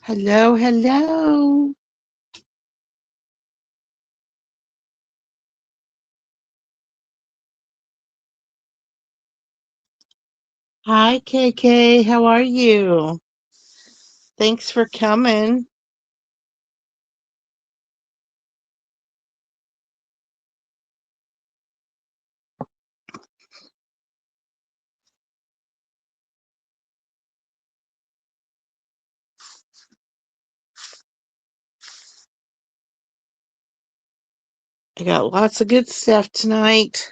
Hello, hello. Hi, KK. How are you? Thanks for coming. I got lots of good stuff tonight.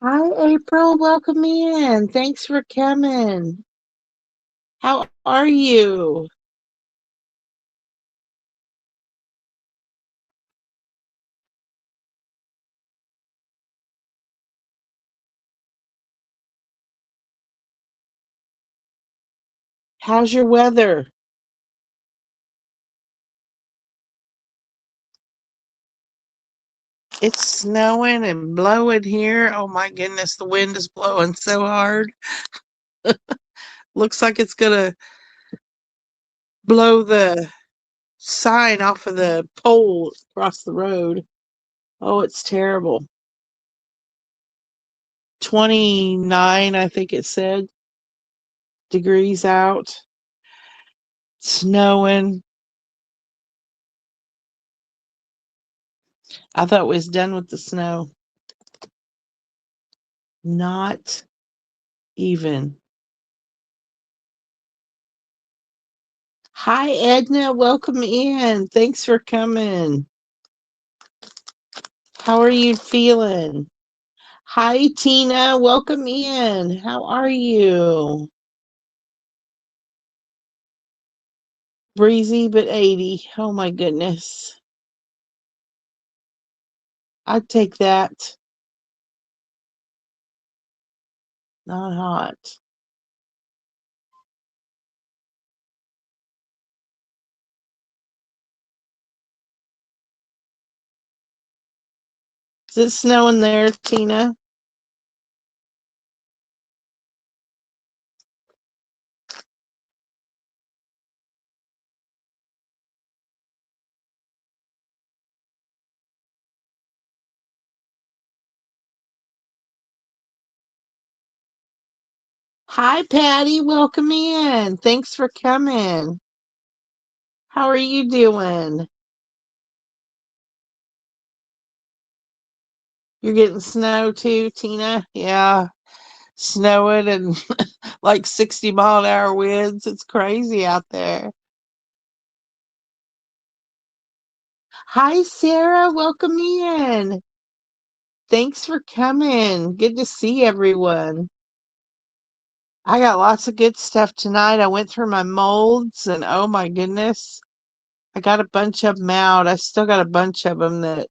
Hi, April. Welcome in. Thanks for coming. How are you? How's your weather? It's snowing and blowing here. Oh my goodness, the wind is blowing so hard. Looks like it's gonna blow the sign off of the pole across the road. Oh, it's terrible. 29, I think it said, degrees out, snowing. I thought it was done with the snow. Not even. Hi, Edna. Welcome in. Thanks for coming. How are you feeling? Hi, Tina. Welcome in. How are you? Breezy, but 80. Oh, my goodness. I'd take that. Not hot. Is it snowing there, Tina? Hi, Patty. Welcome in. Thanks for coming. How are you doing? You're getting snow too, Tina? Yeah, snowing and like 60-mile-an-hour winds. It's crazy out there. Hi, Sarah. Welcome in. Thanks for coming. Good to see everyone. I got lots of good stuff tonight. I went through my molds and oh my goodness, I got a bunch of them out. I still got a bunch of them that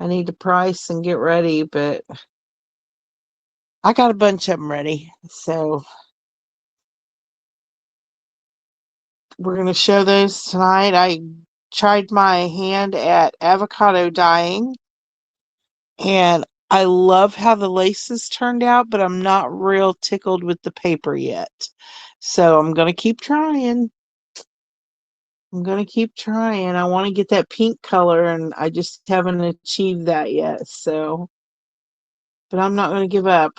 I need to price and get ready, but I got a bunch of them ready. So we're going to show those tonight. I tried my hand at avocado dyeing and I love how the laces turned out, but I'm not real tickled with the paper yet. So I'm going to keep trying. I'm going to keep trying. I want to get that pink color and I just haven't achieved that yet. So, but I'm not going to give up.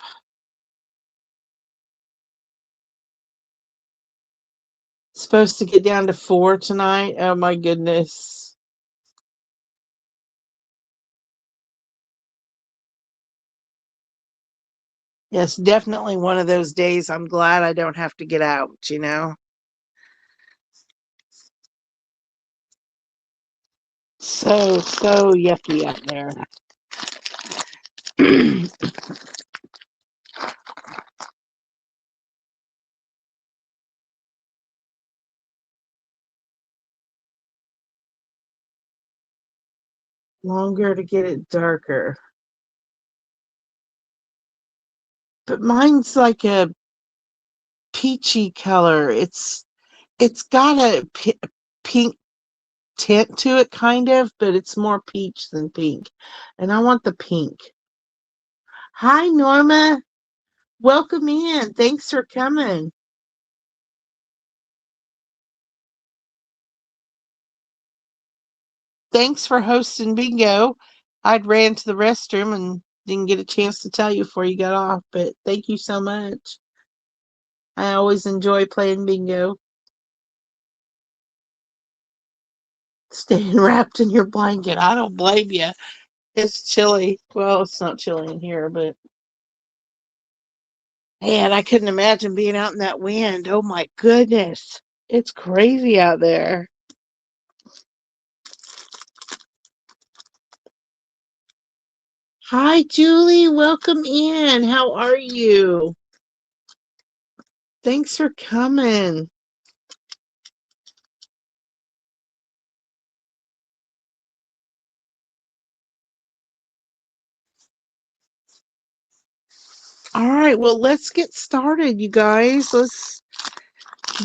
Supposed to get down to 4 tonight. Oh my goodness. Yes, definitely one of those days I'm glad I don't have to get out. So yucky out there. Longer to get it darker. But mine's like a peachy color. It's got a pink tint to it kind of, but it's more peach than pink. And I want the pink. Hi Norma. Welcome in. Thanks for coming. Thanks for hosting bingo. I'd ran to the restroom and didn't get a chance to tell you before you got off, but thank you so much. I always enjoy playing bingo. Staying wrapped in your blanket. I don't blame you. It's chilly. Well, it's not chilly in here, but man, I couldn't imagine being out in that wind. Oh my goodness. It's crazy out there. Hi, Julie. Welcome in. How are you? Thanks for coming. All right, well, let's get started, you guys. Let's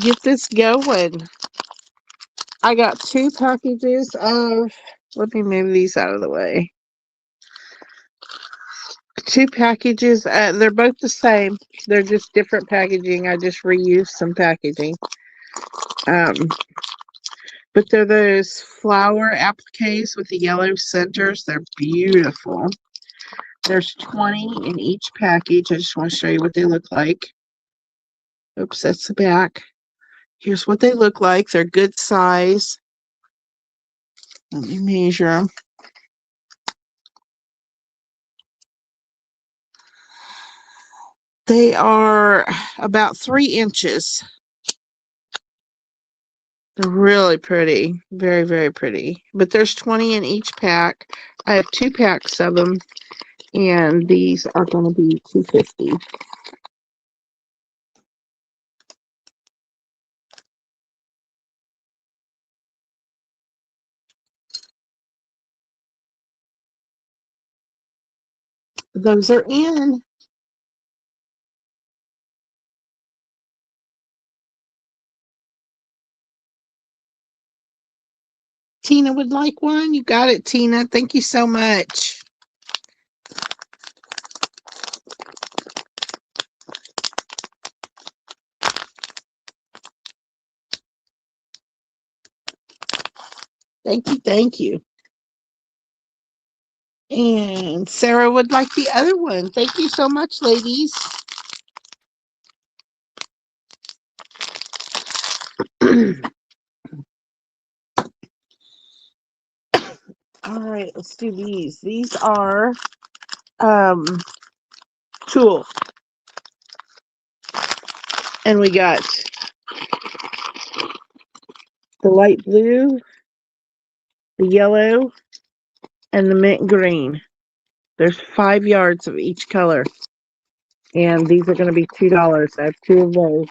get this going. I got 2 packages of, let me move these out of the way. 2 packages, they're both the same. They're just different packaging. I just reused some packaging. Um, but they're those flower appliques with the yellow centers. They're beautiful. There's 20 in each package. I just want to show you what they look like. Oops, that's the back. Here's what they look like. They're good size. Let me measure them. They are about 3 inches. They're really pretty. Very, very pretty. But there's 20 in each pack. I have 2 packs of them, and these are going to be $2.50. Those are in. Tina would like one. You got it, Tina. Thank you so much. Thank you. Thank you. And Sarah would like the other one. Thank you so much, ladies. All right, let's do these. These are um tulle. And we got the light blue, the yellow, and the mint green. There's 5 yards of each color. And these are going to be $2. I have 2 of those.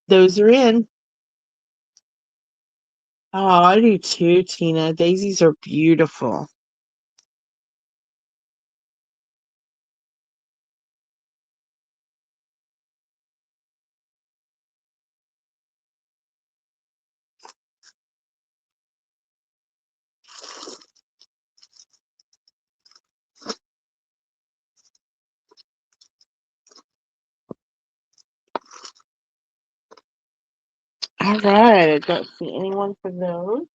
Those are in. Oh, I do too, Tina. Daisies are beautiful. All right, I don't see anyone for those.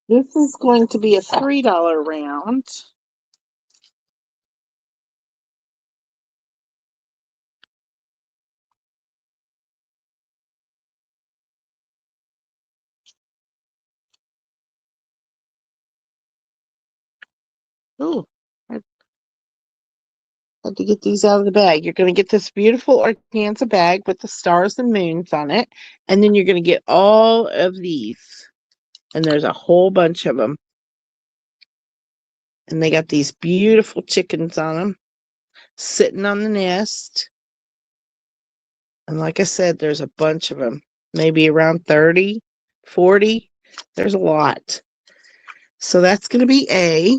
This is going to be a $3 round. Ooh, I had to get these out of the bag. You're going to get this beautiful organza bag with the stars and moons on it. And then you're going to get all of these. And there's a whole bunch of them. And they got these beautiful chickens on them, sitting on the nest. And like I said, there's a bunch of them, maybe around 30, 40. There's a lot. So that's going to be A.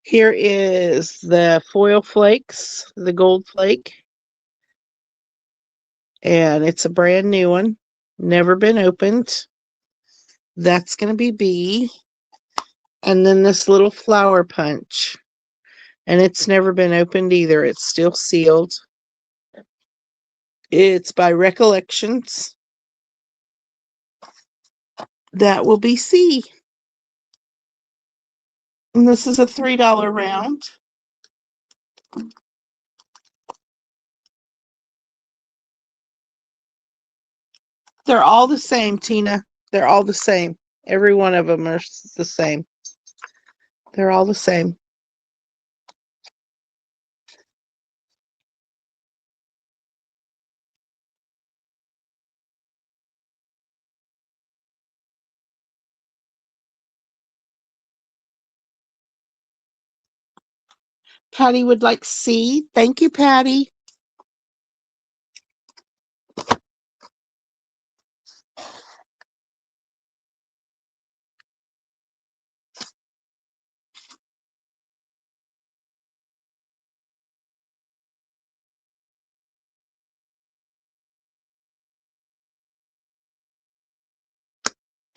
Here is the foil flakes, the gold flake. And it's a brand new one, never been opened. That's going to be B. And then this little flower punch. And it's never been opened either. It's still sealed. It's by Recollections. That will be C. And this is a $3 round. They're all the same, Tina. They're all the same. Every one of them are the same. They're all the same. Patty would like C. Thank you, Patty.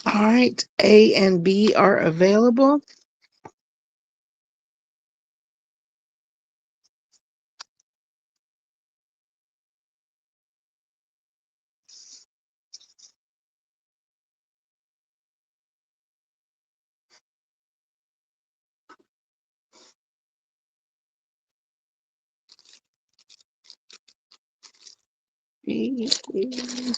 All right, A and B are available. B, B.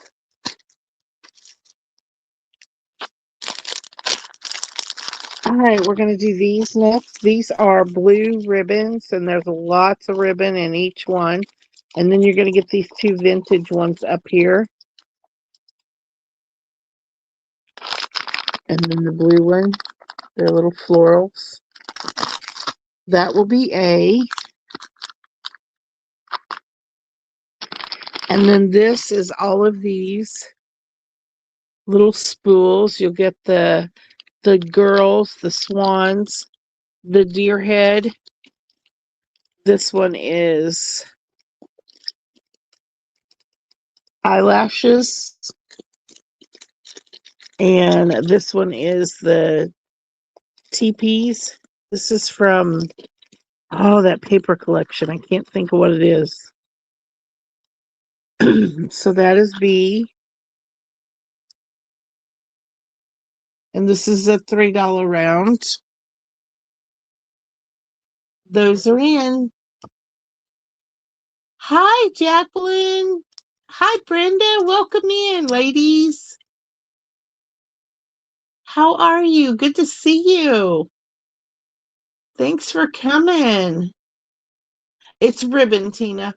All right, we're going to do these next. These are blue ribbons, and there's lots of ribbon in each one. And then you're going to get these two vintage ones up here. And then the blue one, they're little florals. That will be A. And then this is all of these little spools. You'll get the girls, the swans, the deer head. This one is eyelashes. And this one is the teepees. This is from, oh, that paper collection. I can't think of what it is. So that is B. And this is a $3 round. Those are in. Hi, Jacqueline. Hi, Brenda. Welcome in, ladies. How are you? Good to see you. Thanks for coming. It's ribbon, Tina.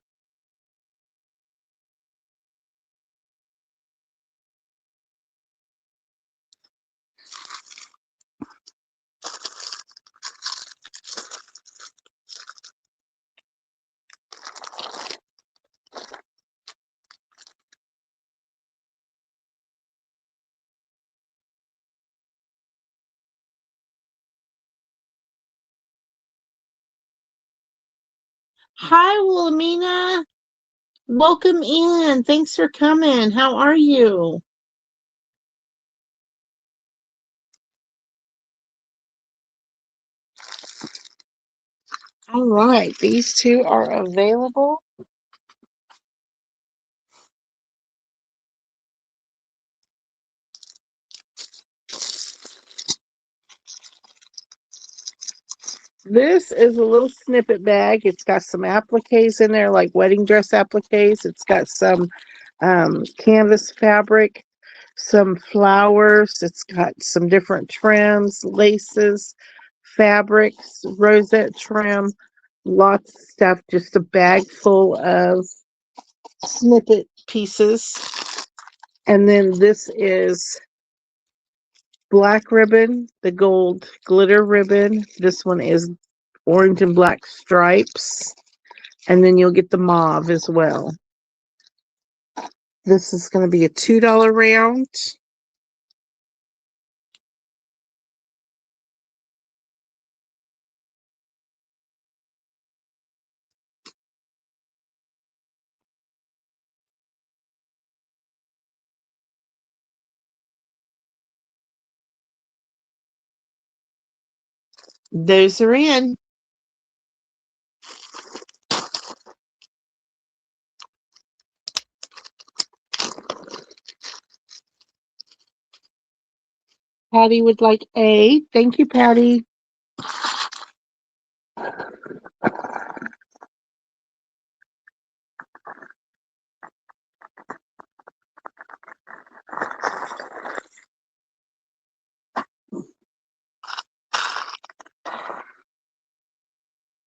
Hi, Wilhelmina. Welcome in. Thanks for coming. How are you? All right, these two are available. This is a little snippet bag. It's got some appliques in there, like wedding dress appliques. It's got some canvas fabric, some flowers. It's got some different trims, laces, fabrics, rosette trim, lots of stuff. Just a bag full of snippet pieces. And then this is black ribbon, the gold glitter ribbon. This one is orange and black stripes. And then you'll get the mauve as well. This is going to be a $2 round. Those are in. Patty would like A. Thank you, Patty.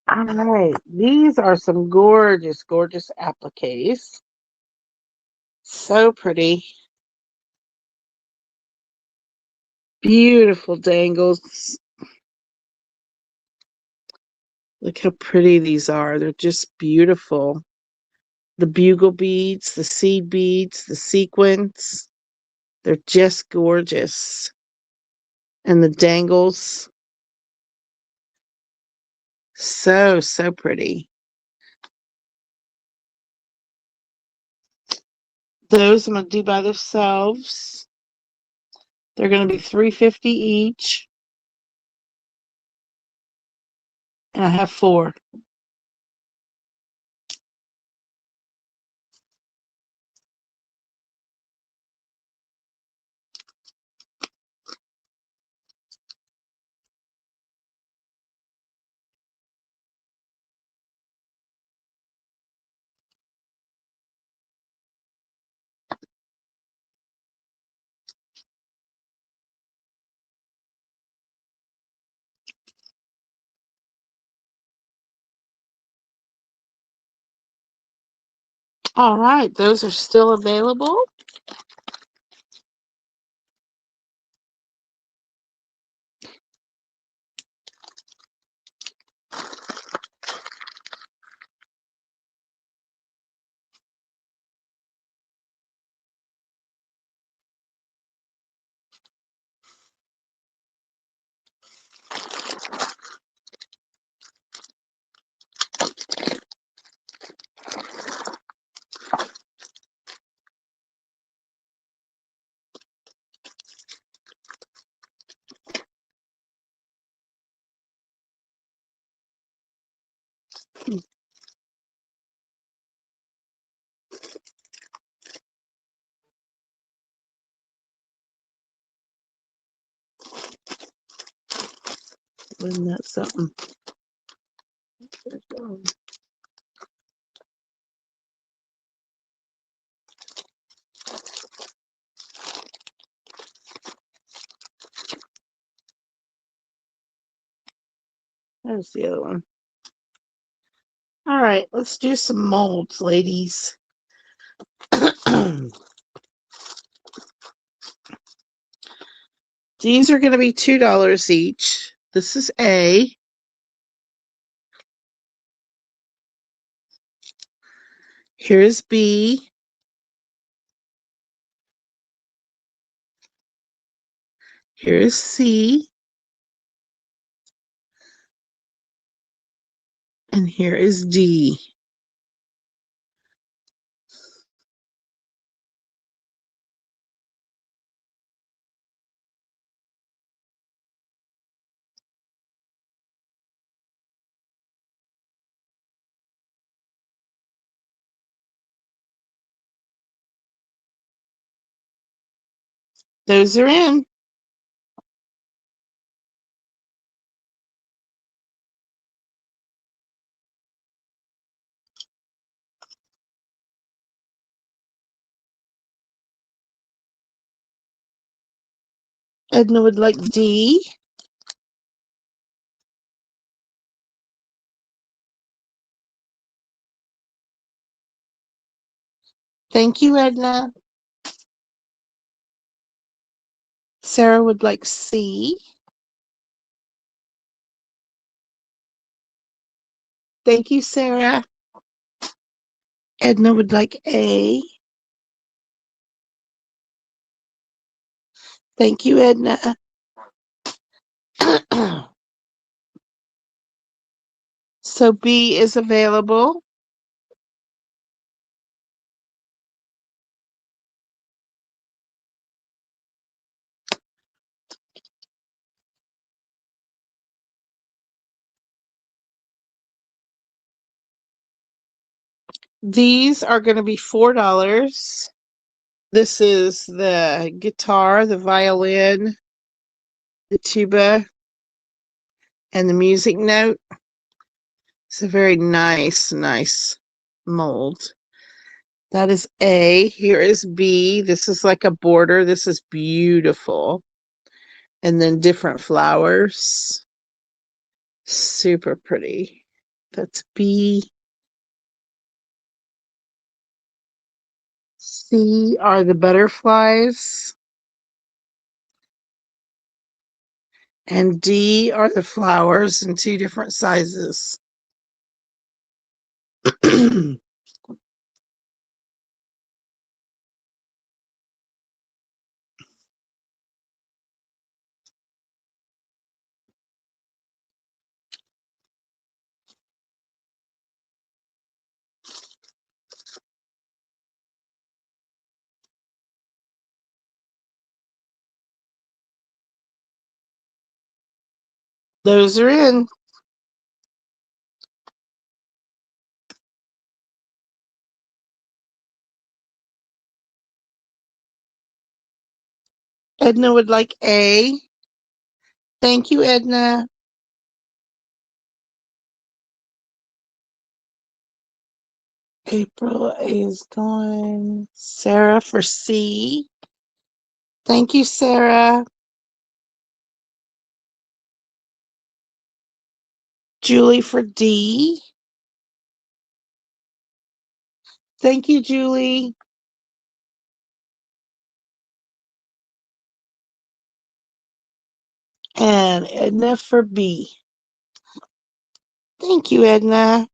All right. These are some gorgeous, gorgeous appliques. So pretty. Beautiful dangles. Look how pretty these are. They're just beautiful. The bugle beads, the seed beads, the sequins. They're just gorgeous. And the dangles. So, so pretty. Those I'm going to do by themselves. They're going to be $3.50 each. And I have 4. All right, those are still available. Isn't that something? There's the other one. All right, let's do some molds, ladies. These are going to be $2 each. This is A. Here's B. Here's C. And here is D. Those are in. Edna would like D. Thank you, Edna. Sarah would like C. Thank you, Sarah. Edna would like A. Thank you, Edna. So B is available. These are going to be $4. This is the guitar, the violin, the tuba, and the music note. It's a very nice mold. That is A. Here is B. This is like a border. This is beautiful. And then different flowers. Super pretty. That's B. C are the butterflies. And D are the flowers in two different sizes. Those are in. Edna would like A. Thank you, Edna. April A is gone. Sarah for C. Thank you, Sarah. Julie for D. Thank you, Julie. And Edna for B. Thank you, Edna.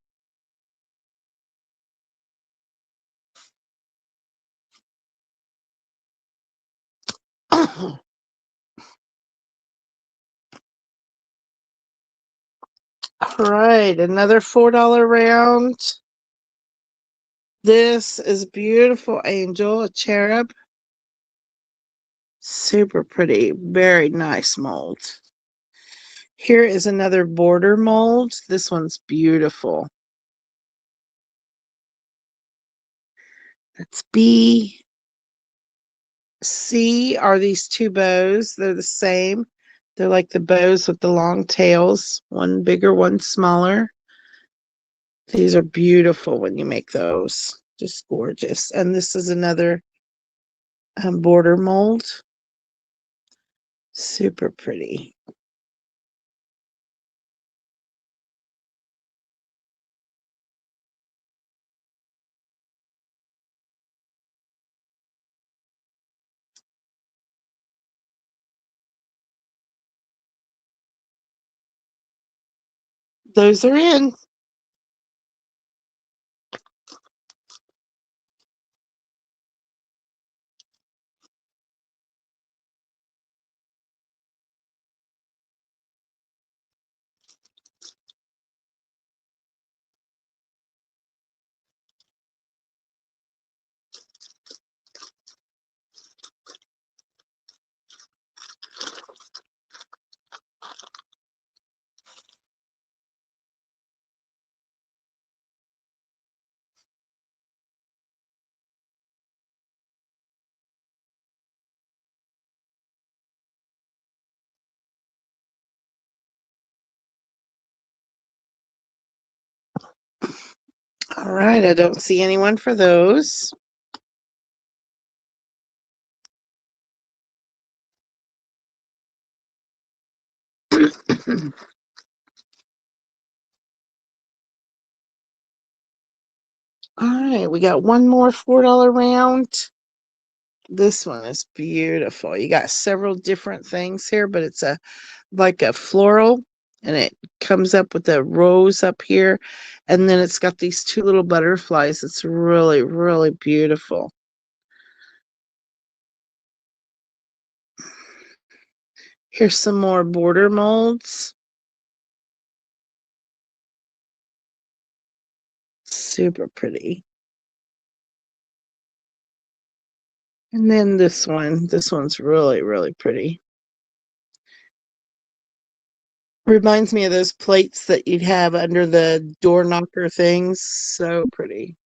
All right, another $4 round. This is beautiful angel, a cherub. Super pretty, very nice mold. Here is another border mold. This one's beautiful. That's B. C are these two bows. They're the same. They're like the bows with the long tails, one bigger, one smaller. These are beautiful when you make those. Just gorgeous. And this is another border mold. Super pretty. Those are in. All right, I don't see anyone for those. All right, we got one more $4 round. This one is beautiful. You got several different things here, but it's like a floral, and it comes up with a rose up here, and then it's got these two little butterflies. It's really, really beautiful. Here's some more border molds. Super pretty. And then this one's really, really pretty. Reminds me of those plates that you'd have under the door knocker things. So pretty.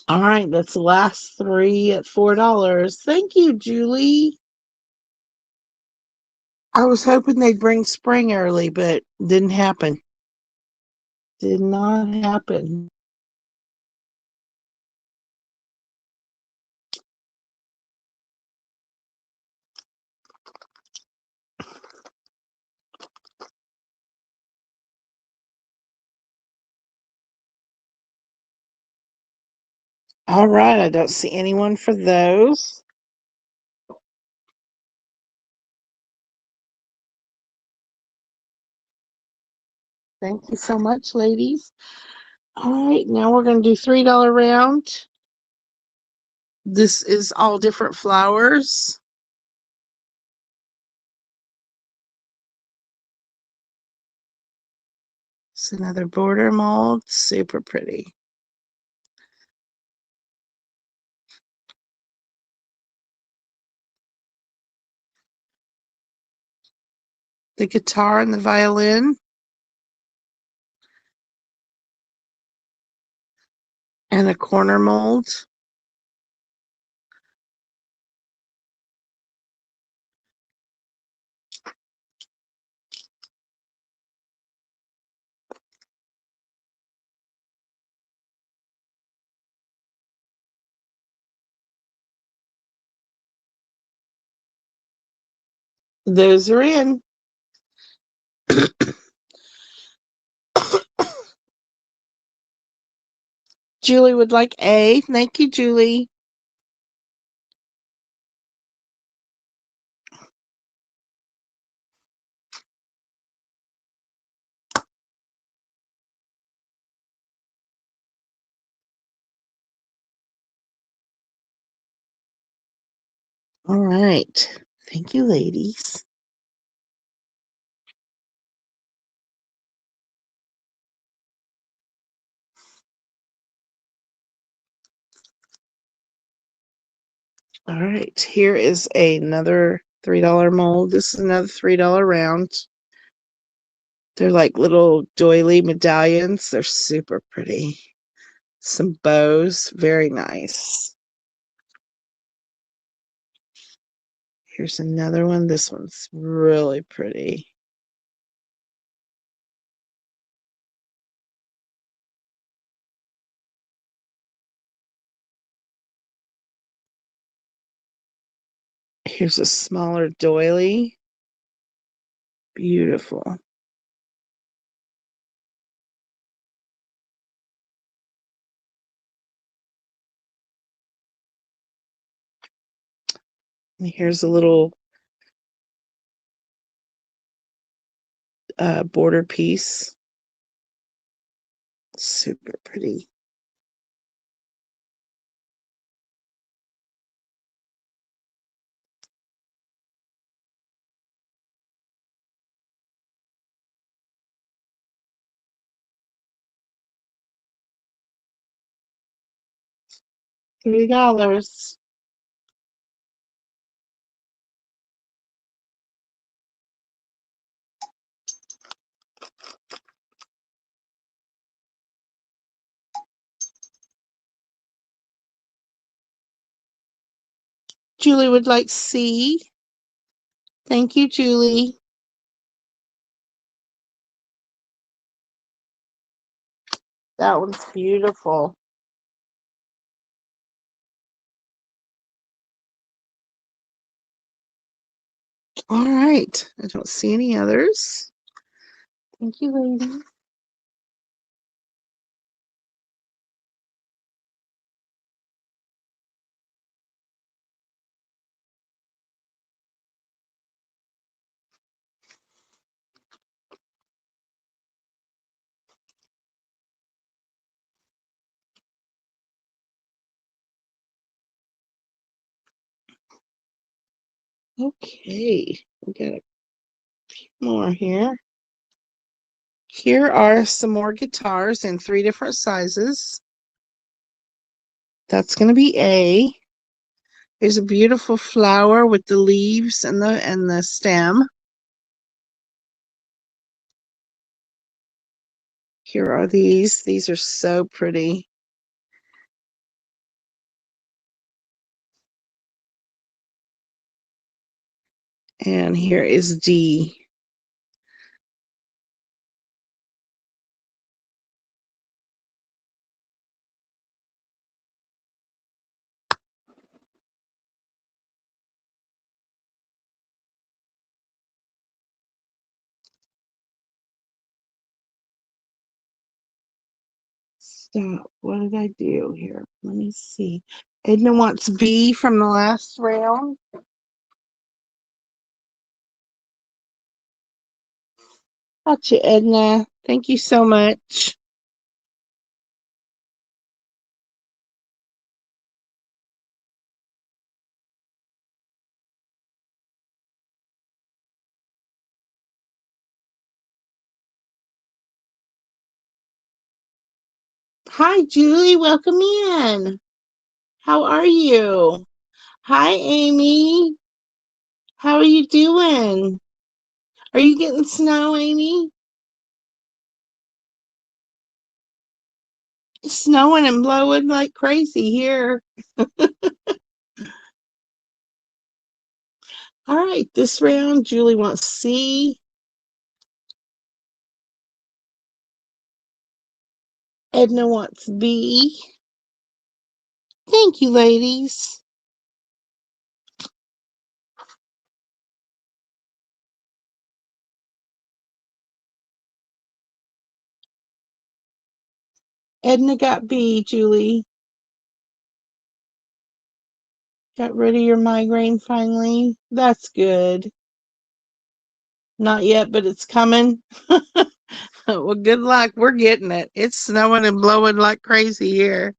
All right, that's the last three at $4. Thank you, Julie. I was hoping they'd bring spring early, but didn't happen. Did not happen. All right, I don't see anyone for those. Thank you so much, ladies. All right, now we're going to do $3 round. This is all different flowers. It's another border mold, super pretty. The guitar and the violin, and a corner mold. Those are in. Julie would like A. Thank you, Julie. All right. Thank you, ladies. All right. Here is another $3 mold. This is another $3 round. They're like little doily medallions. They're super pretty. Some bows. Very nice. Here's another one. This one's really pretty. Here's a smaller doily. Beautiful. And here's a little border piece. Super pretty. $3. Julie would like C. Thank you, Julie. That one's beautiful. All right. I don't see any others. Thank you, ladies. Okay. We got a few more here. Here are some more guitars in 3 different sizes. That's going to be A. There's a beautiful flower with the leaves and the stem. Here are these. These are so pretty. And here is D. Stop. What did I do here? Let me see. Edna wants B from the last round. Gotcha, Edna. Thank you so much. Hi, Julie. Welcome in. How are you? Hi, Amy. How are you doing? Are you getting snow, Amy? It's snowing and blowing like crazy here. All right, this round, Julie wants C. Edna wants B. Thank you, ladies. Edna got B, Julie. Got rid of your migraine finally. That's good. Not yet, but it's coming. Well, good luck. We're getting it. It's snowing and blowing like crazy here.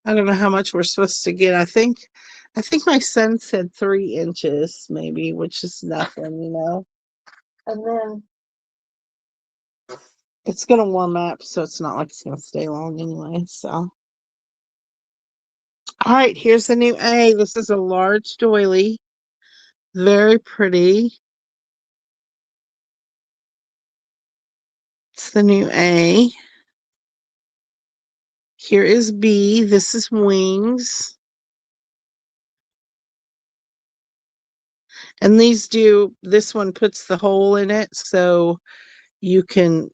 I don't know how much we're supposed to get. I think my son said 3 inches, maybe, which is nothing. And then it's gonna warm up, so it's not like it's gonna stay long anyway. So, all right, here's the new A. This is a large doily, very pretty. It's the new A. Here is B. This is wings. And this one puts the hole in it so you can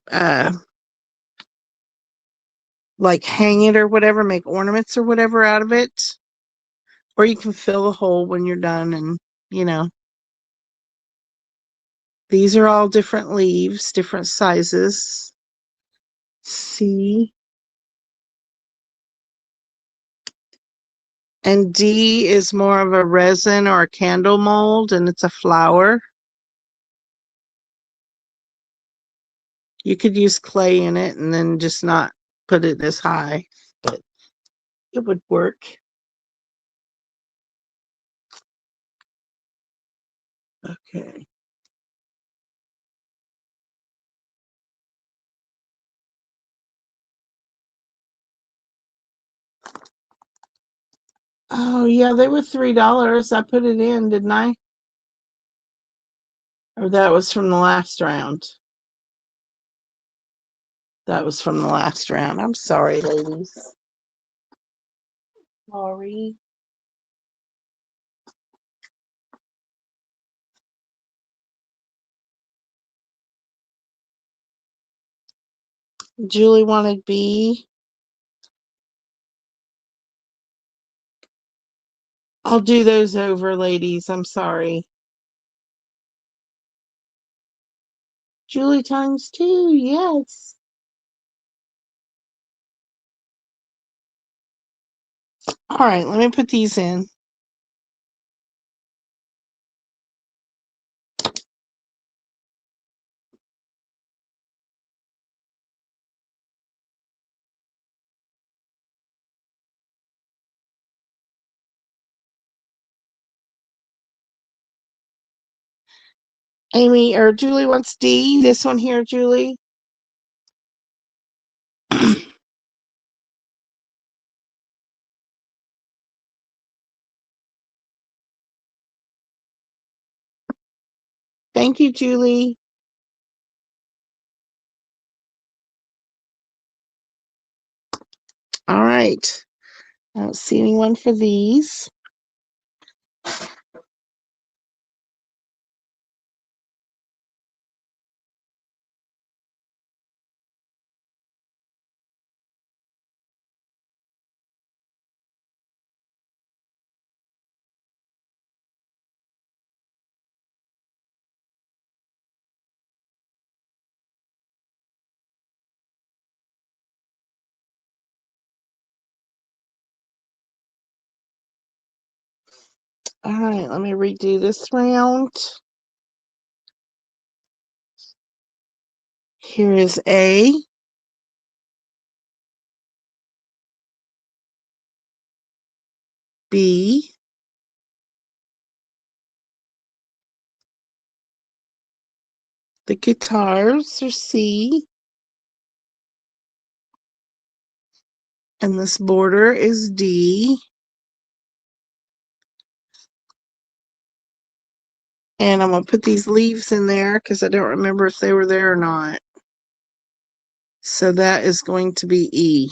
like hang it or whatever, make ornaments or whatever out of it. Or you can fill the hole when you're done and. These are all different leaves, different sizes. C. And D is more of a resin or a candle mold, and it's a flower. You could use clay in it and then just not put it as high, but it would work. Okay. Oh, yeah, they were $3. I put it in, didn't I? Or that was from the last round. That was from the last round. I'm sorry, ladies. Sorry. Julie wanted B. I'll do those over, ladies. I'm sorry. Julie times 2, yes. All right, let me put these in. Amy or Julie wants D. This one here, Julie. Thank you, Julie. All right. I don't see anyone for these. All right, let me redo this round. Here is A. B. The guitars are C. And this border is D. And I'm going to put these leaves in there because I don't remember if they were there or not. So that is going to be E.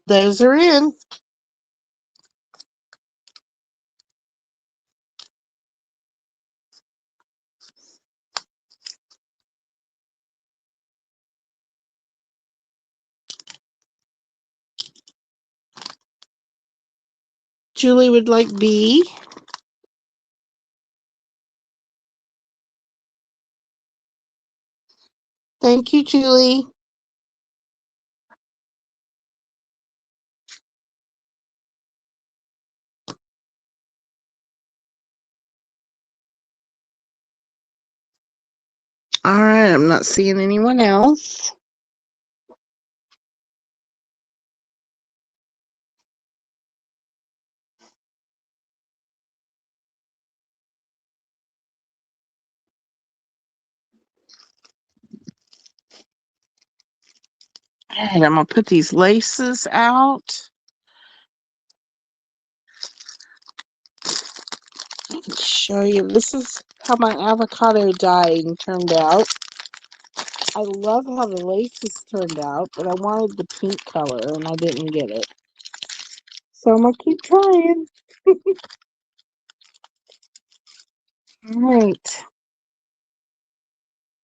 Those are in. Julie would like B. Thank you, Julie. All right, I'm not seeing anyone else. All right, I'm going to put these laces out. Show you. This is how my avocado dyeing turned out. I love how the laces turned out, but I wanted the pink color and I didn't get it. So I'm going to keep trying. All right.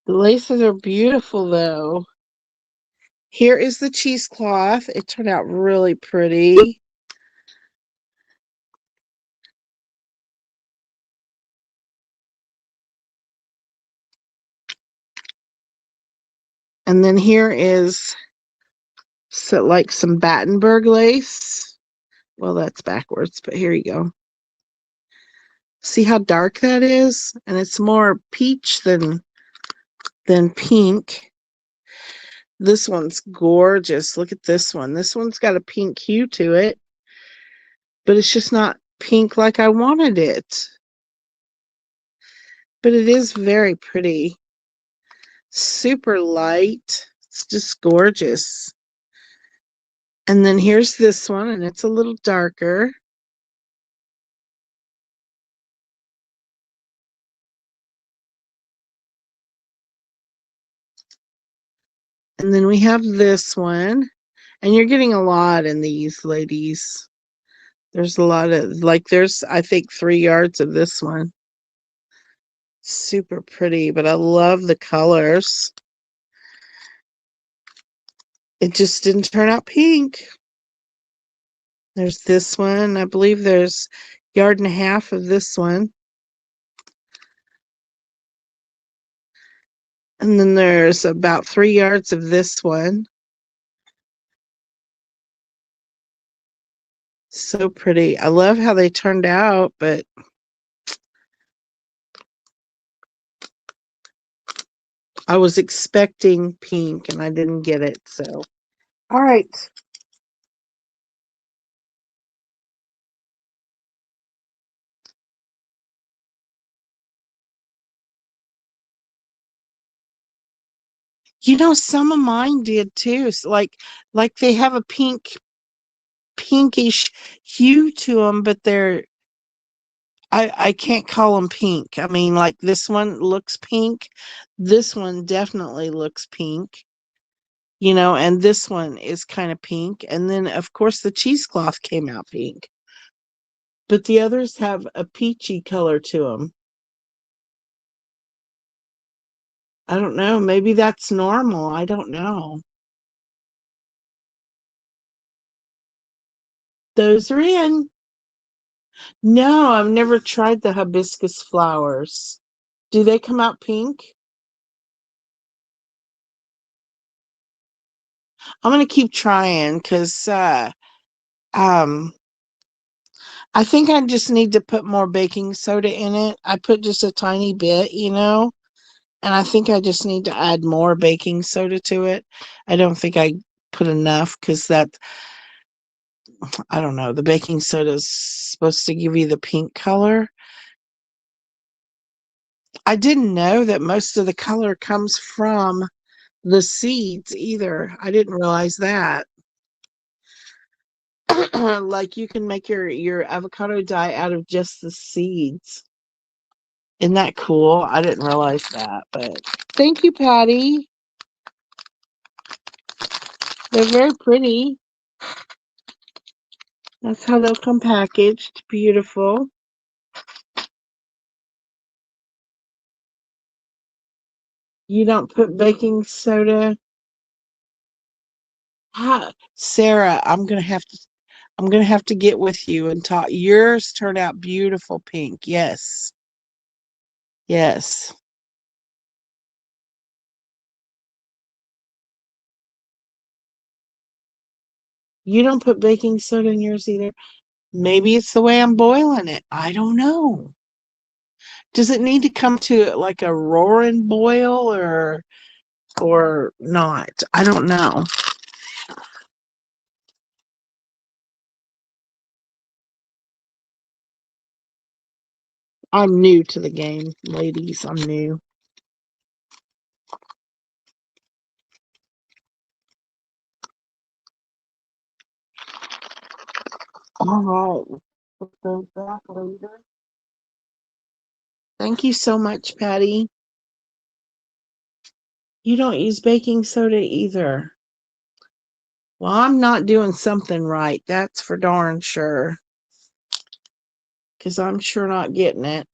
The laces are beautiful though. Here is the cheesecloth. It turned out really pretty. And then here is like some Battenberg lace. Well, that's backwards, but here you go. See how dark that is? And it's more peach than pink. This one's gorgeous. Look at this one. This one's got a pink hue to it, but it's just not pink like I wanted it. But it is very pretty. Super light. It's just gorgeous. And then here's this one, and it's a little darker. And then we have this one. And you're getting a lot in these, ladies. There's a lot of, like, there's, I think, 3 yards of this one. Super pretty, but I love the colors. It just didn't turn out pink. There's this one. I believe there's 1.5 yards of this one. And then there's about 3 yards of this one. So pretty. I love how they turned out, but I was expecting pink and I didn't get it. So, all right. Some of mine did too. So like they have a pinkish hue to them, but I can't call them pink. I mean, like this one looks pink. This one definitely looks pink. And this one is kind of pink. And then of course the cheesecloth came out pink. But the others have a peachy color to them. I don't know. Maybe that's normal. I don't know. Those are in. No, I've never tried the hibiscus flowers. Do they come out pink? I'm gonna keep trying because um I think I just need to put more baking soda in it. I put just a tiny bit, and I think I just need to add more baking soda to it. I don't think I put enough because I don't know, the baking soda is supposed to give you the pink color. I didn't know that most of the color comes from the seeds either. I didn't realize that. Like you can make your avocado dye out of just the seeds. Isn't that cool? I didn't realize that, but thank you, Patty. They're very pretty. That's how they'll come packaged. Beautiful. You don't put baking soda. Sarah, I'm gonna have to get with you and talk. Yours turned out beautiful pink. Yes. Yes. You don't put baking soda in yours either. Maybe it's the way I'm boiling it. I don't know. Does it need to come to like a roaring boil or not? I don't know. I'm new to the game, ladies. I'm new. All right. We'll go back later. Thank you so much, Patty. You don't use baking soda either. Well, I'm not doing something right. That's for darn sure. Because I'm sure not getting it.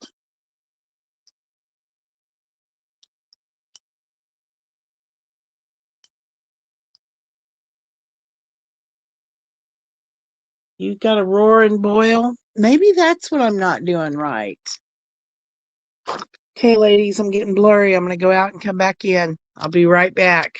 You got a roar and boil? Maybe that's what I'm not doing right. Okay, ladies, I'm getting blurry. I'm going to go out and come back in. I'll be right back.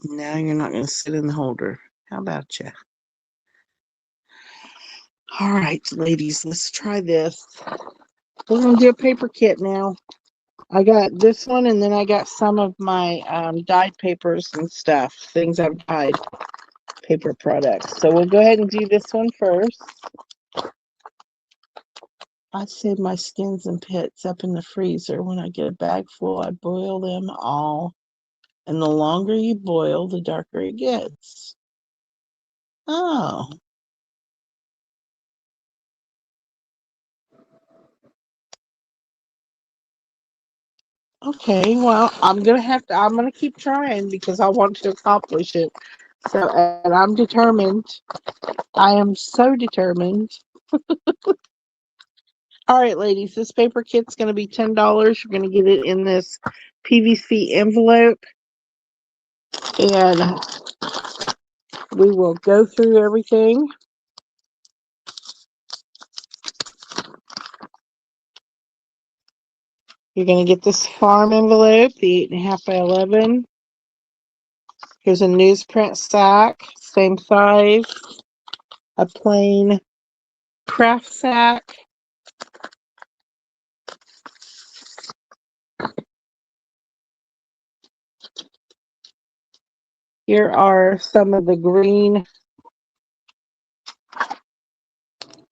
Now you're not going to sit in the holder. How about you? All right, ladies, let's try this. We're going to do a paper kit now. I got this one, and then I got some of my dyed papers and stuff, things I've dyed, paper products. So we'll go ahead and do this one first. I save my skins and pits up in the freezer. When I get a bag full, I boil them all. And the longer you boil, the darker it gets. Oh. Okay, well, I'm gonna keep trying because I want to accomplish it. So, and I'm determined. I am so determined. All right, ladies, this paper kit's gonna be $10. You're gonna get it in this PVC envelope, and we will go through everything. You're gonna get this farm envelope, the 8.5 by 11. Here's a newsprint sack, same size. A plain craft sack. Here are some of the green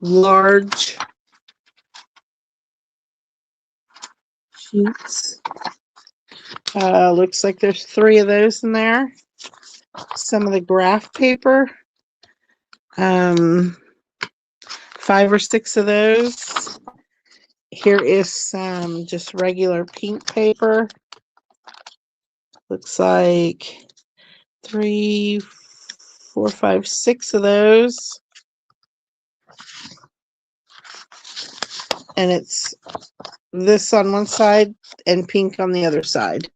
large sheets. Looks like there's 3 of those in there. Some of the graph paper. 5 or 6 of those. Here is some just regular pink paper. Looks like 3, 4, 5, 6 of those. And it's this on one side and pink on the other side.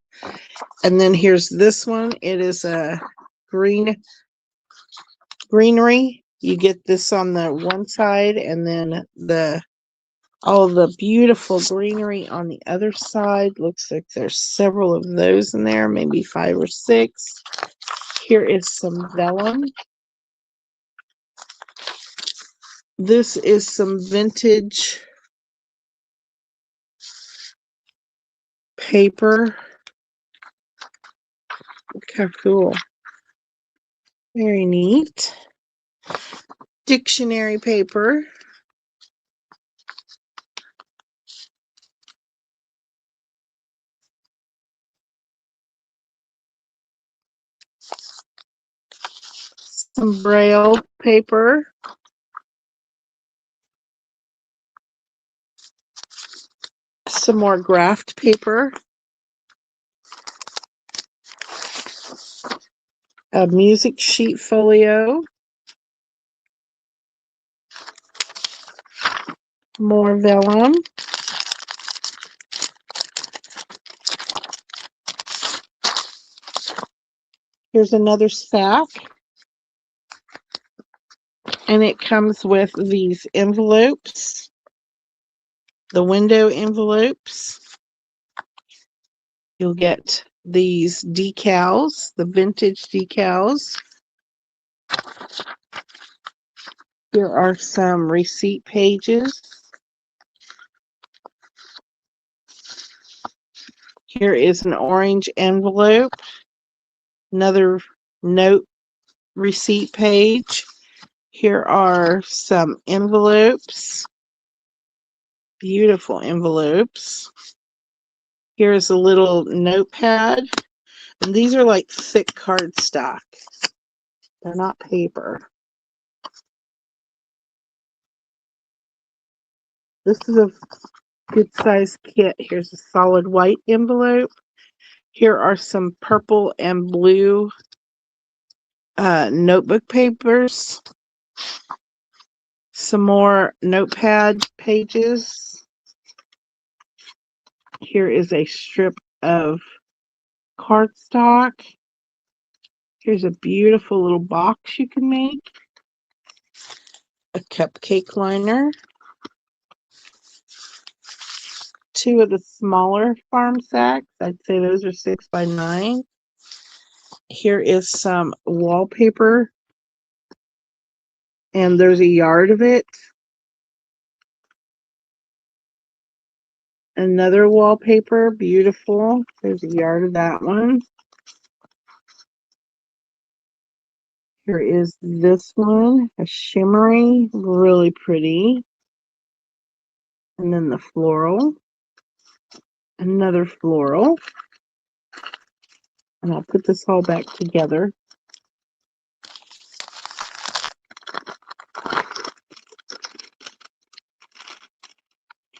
And then here's this one. It is a greenery. You get this on the one side, and then all the beautiful greenery on the other side. Looks like there's several of those in there, maybe 5 or 6. Here is some vellum. This is some vintage paper. Look how cool. Very neat. Dictionary paper. Some braille paper. Some more graph paper. A music sheet folio. More vellum. Here's another stack. And it comes with these envelopes. The window envelopes. You'll get these decals, the vintage decals. Here are some receipt pages. Here is an orange envelope. Another note receipt page. Here are some envelopes. Beautiful envelopes. Here's a little notepad. And these are like thick cardstock. They're not paper. This is a good size kit. Here's a solid white envelope. Here are some purple and blue notebook papers. Some more notepad pages. Here is a strip of cardstock. Here's a beautiful little box you can make. A cupcake liner. 2 of the smaller farm sacks. I'd say those are 6 by 9. Here is some wallpaper, and there's a yard of it. Another wallpaper, beautiful. There's a yard of that one. Here is this one, a shimmery, really pretty. And then the floral, another floral. And I'll put this all back together.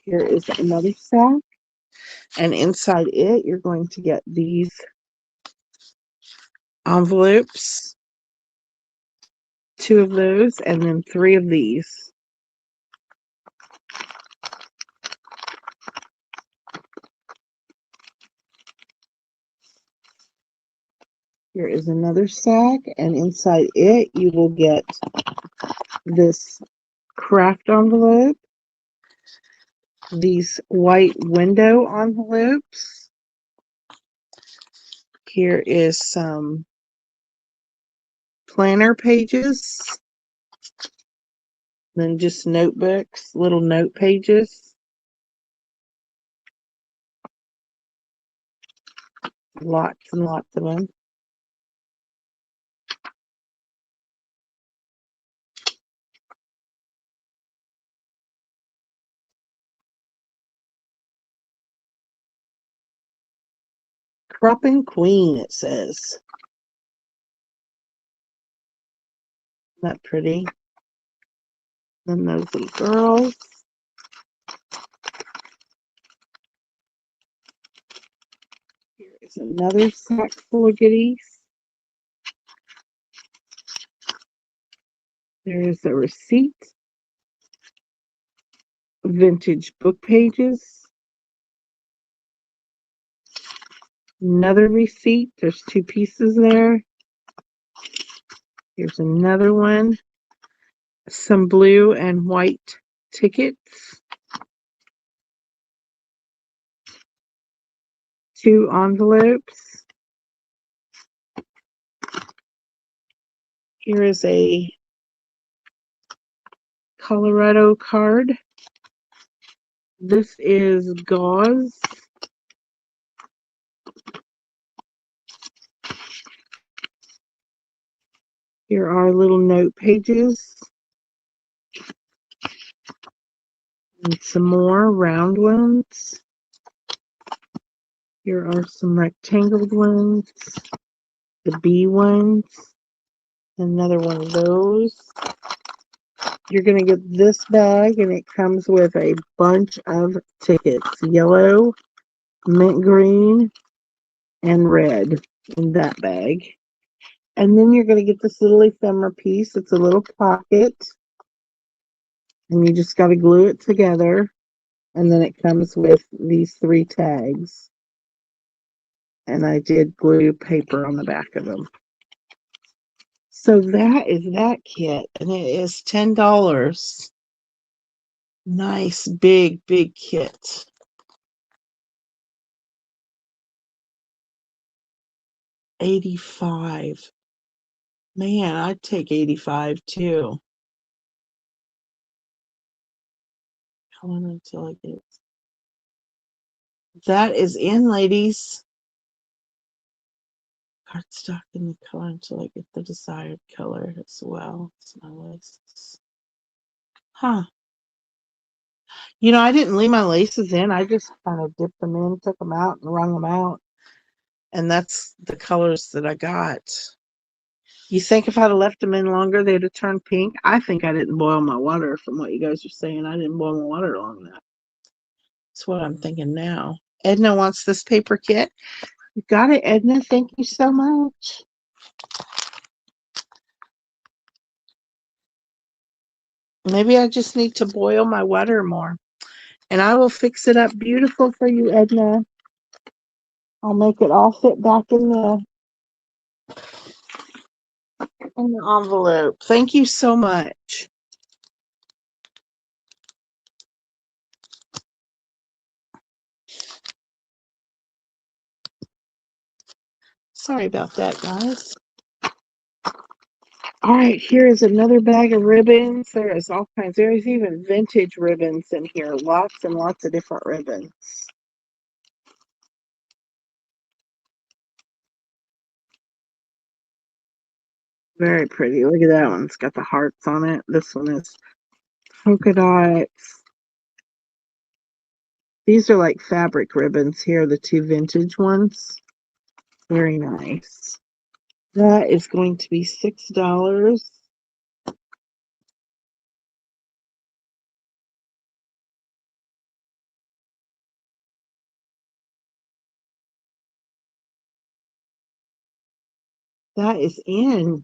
Here is another sack. And inside it, you're going to get these envelopes, 2 of those, and then 3 of these. Here is another sack, and inside it, you will get this craft envelope, these white window envelopes. Here is some planner pages, then just notebooks, little note pages. Lots and lots of them. Cropping Queen, it says. Isn't that pretty? Then those little girls. Here is another sack full of goodies. There is a receipt. Vintage book pages. Another receipt. There's 2 pieces there. Here's another one. Some blue and white tickets. 2 envelopes. Here is a Colorado card. This is gauze. Here are little note pages. And some more round ones. Here are some rectangled ones. The B ones. Another one of those. You're going to get this bag, and it comes with a bunch of tickets. Yellow, mint green, and red in that bag. And then you're going to get this little ephemera piece. It's a little pocket. And you just got to glue it together. And then it comes with these 3 tags. And I did glue paper on the back of them. So that is that kit. And it is $10. Nice, big, big kit. $85. Man, I'd take 85 too. Hold on until I get it. That is in, ladies. Cardstock in the color until I get the desired color as well. It's my laces. Huh. You know, I didn't leave my laces in. I just kind of dipped them in, took them out, and wrung them out. And that's the colors that I got. You think if I'd have left them in longer, they'd have turned pink? I think I didn't boil my water from what you guys are saying. I didn't boil my water long enough. That's what I'm thinking now. Edna wants this paper kit. You got it, Edna. Thank you so much. Maybe I just need to boil my water more. And I will fix it up beautiful for you, Edna. I'll make it all fit back in the envelope. Thank you so much. Sorry about that, guys. All right, here is another bag of ribbons. There is all kinds. There's even vintage ribbons in here. Lots and lots of different ribbons. Very pretty. Look at that one. It's got the hearts on it. This one is polka dots. These are like fabric ribbons here, the two vintage ones. Very nice. That is going to be $6. That is in.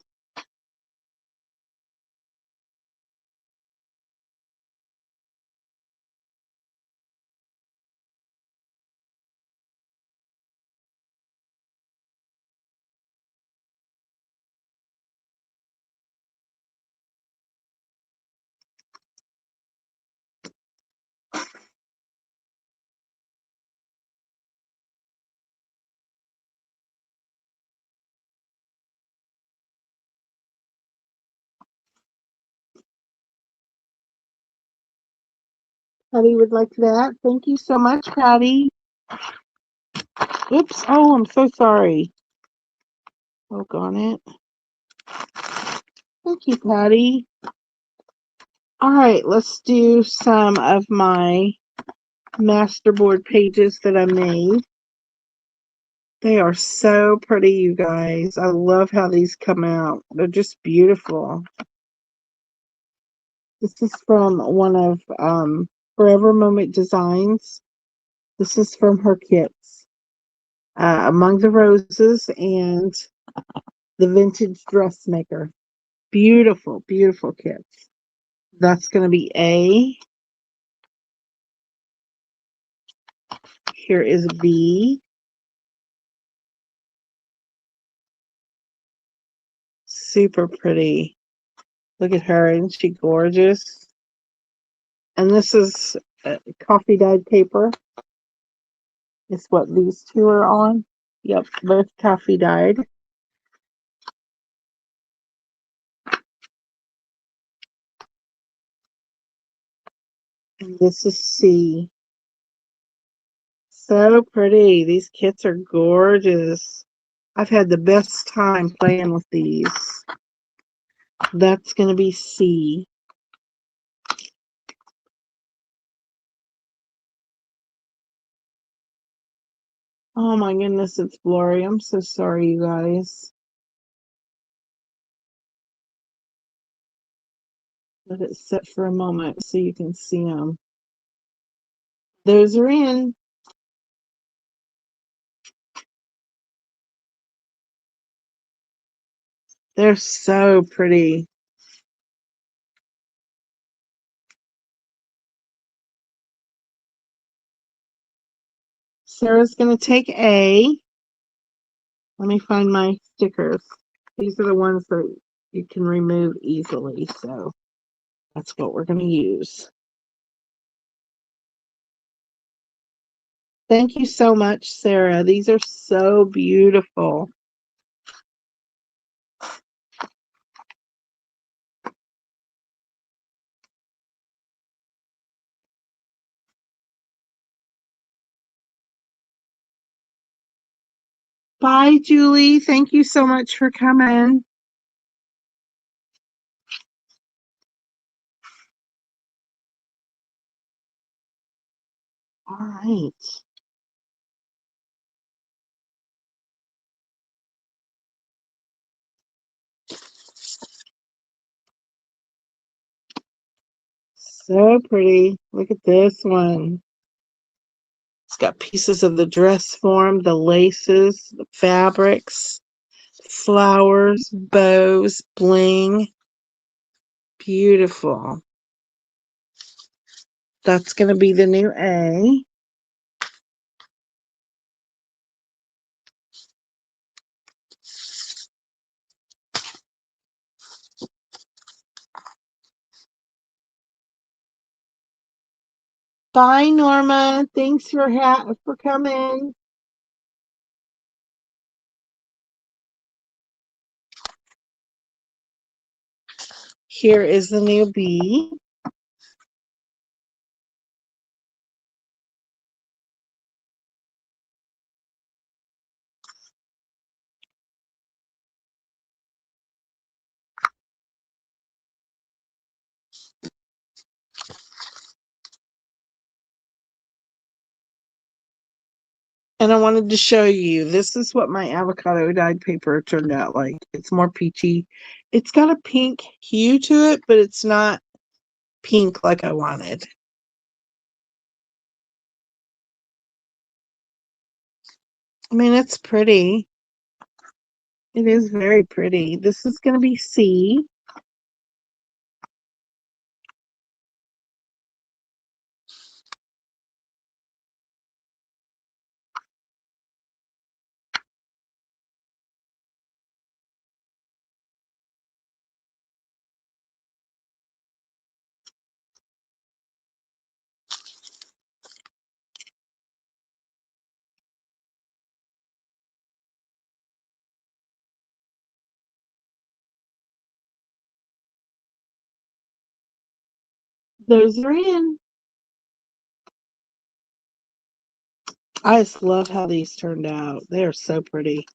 Patty would like that. Thank you so much, Patty. Oops. Oh, I'm so sorry. Poke on it. Thank you, Patty. All right, let's do some of my masterboard pages that I made. They are so pretty, you guys. I love how these come out. They're just beautiful. This is from one of Forever Moment Designs. This is from her kits. Among the Roses and the Vintage Dressmaker. Beautiful, beautiful kits. That's going to be A. Here is B. Super pretty. Look at her, isn't she gorgeous? And this is coffee dyed paper. Is what these two are on. Yep, both coffee dyed. And this is C. So pretty. These kits are gorgeous. I've had the best time playing with these. That's going to be C. Oh my goodness, it's blurry. I'm so sorry, you guys. Let it sit for a moment so you can see them. Those are in. They're so pretty. Sarah's going to take A. Let me find my stickers. These are the ones that you can remove easily, so that's what we're going to use. Thank you so much, Sarah. These are so beautiful. Bye, Julie. Thank you so much for coming. All right. So pretty. Look at this one. It's got pieces of the dress form, the laces, the fabrics, flowers, bows, bling. Beautiful. That's going to be the new A. Bye, Norma. Thanks for coming. Here is the new bee. And I wanted to show you, this is what my avocado dyed paper turned out like. It's more peachy. It's got a pink hue to it, but it's not pink like I wanted. I mean, it's pretty. It is very pretty. This is going to be C. Those are in. I just love how these turned out. They are so pretty.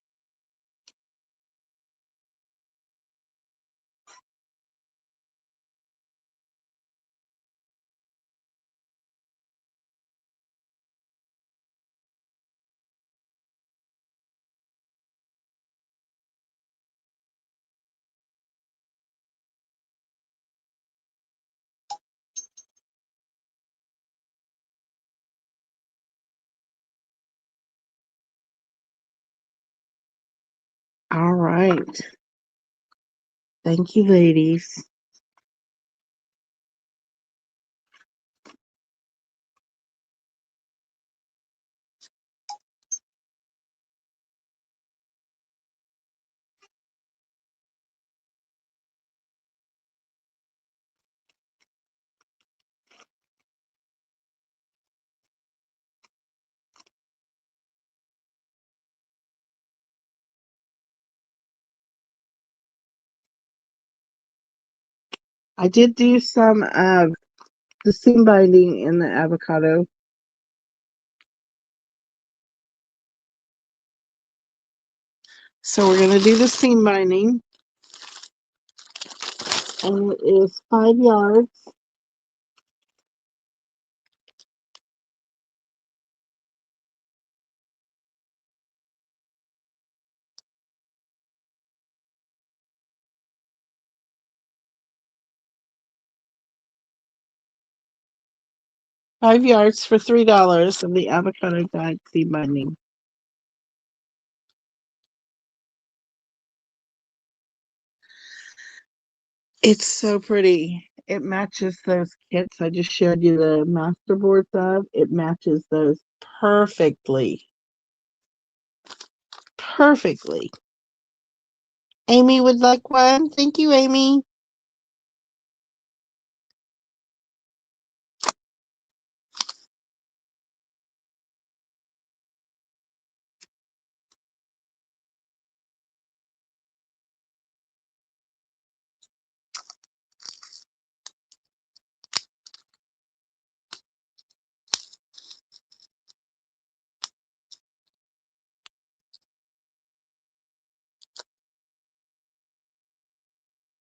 All right. Thank you, ladies. I did do some of the seam binding in the avocado. So we're going to do the seam binding. And it is 5 yards. $5 for $3 of the avocado dyed seam binding. It's so pretty. It matches those kits I just showed you the masterboards of. It matches those perfectly. Perfectly. Amy would like one. Thank you, Amy.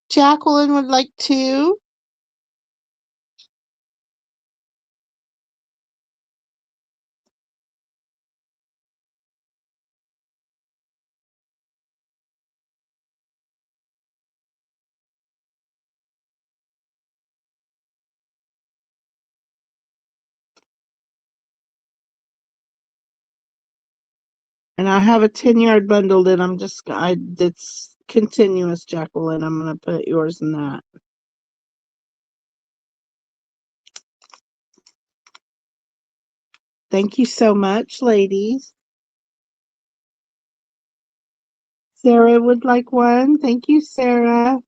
Jacqueline would like two. And I have a 10-yard bundle that that's continuous, Jacqueline. I'm going to put yours in that. Thank you so much, ladies. Sarah would like one. Thank you, Sarah.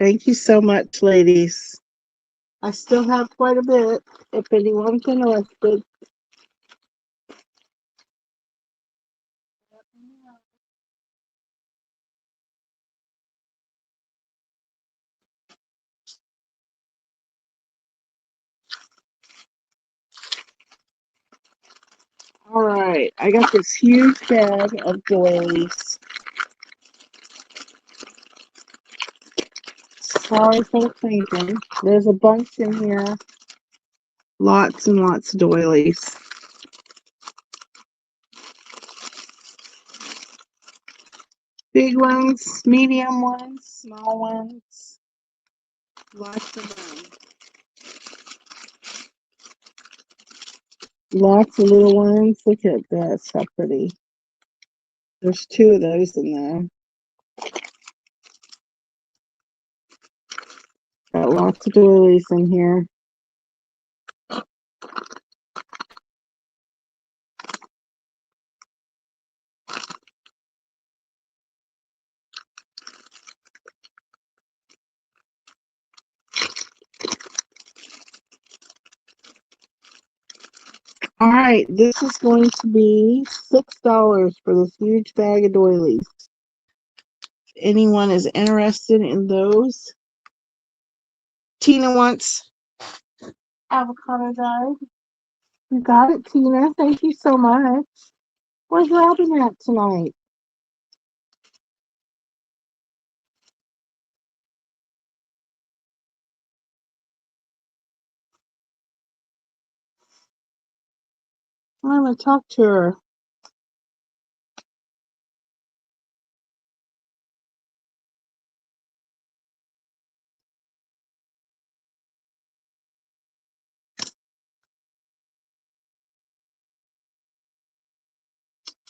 Thank you so much, ladies. I still have quite a bit if anyone's interested. All right, I got this huge bag of doilies. Sorry for the clinking. There's a bunch in here. Lots and lots of doilies. Big ones, medium ones, small ones. Lots of them. Lots of little ones. Look at this, how pretty. There's two of those in there. Got lots of doilies in here. All right, this is going to be $6 for this huge bag of doilies. If anyone is interested in those, Tina wants avocado dye. You got it, Tina. Thank you so much. Where's Robin at tonight? I'm gonna talk to her.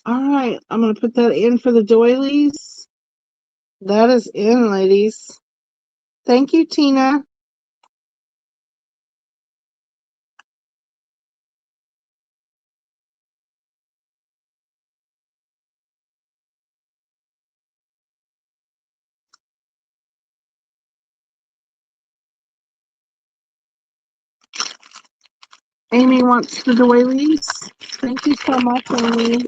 All right, I'm gonna put that in for the doilies. That is in, ladies. Thank you, Tina. Amy wants the doilies. Thank you so much, Amy.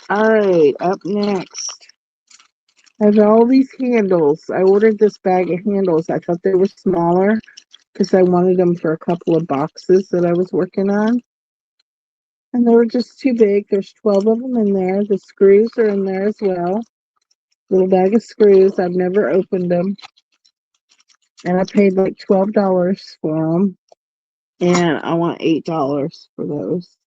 All right, up next. I have all these handles. I ordered this bag of handles. I thought they were smaller because I wanted them for a couple of boxes that I was working on. And they were just too big. There's 12 of them in there. The screws are in there as well. Little bag of screws. I've never opened them. And I paid like $12 for them. And I want $8 for those.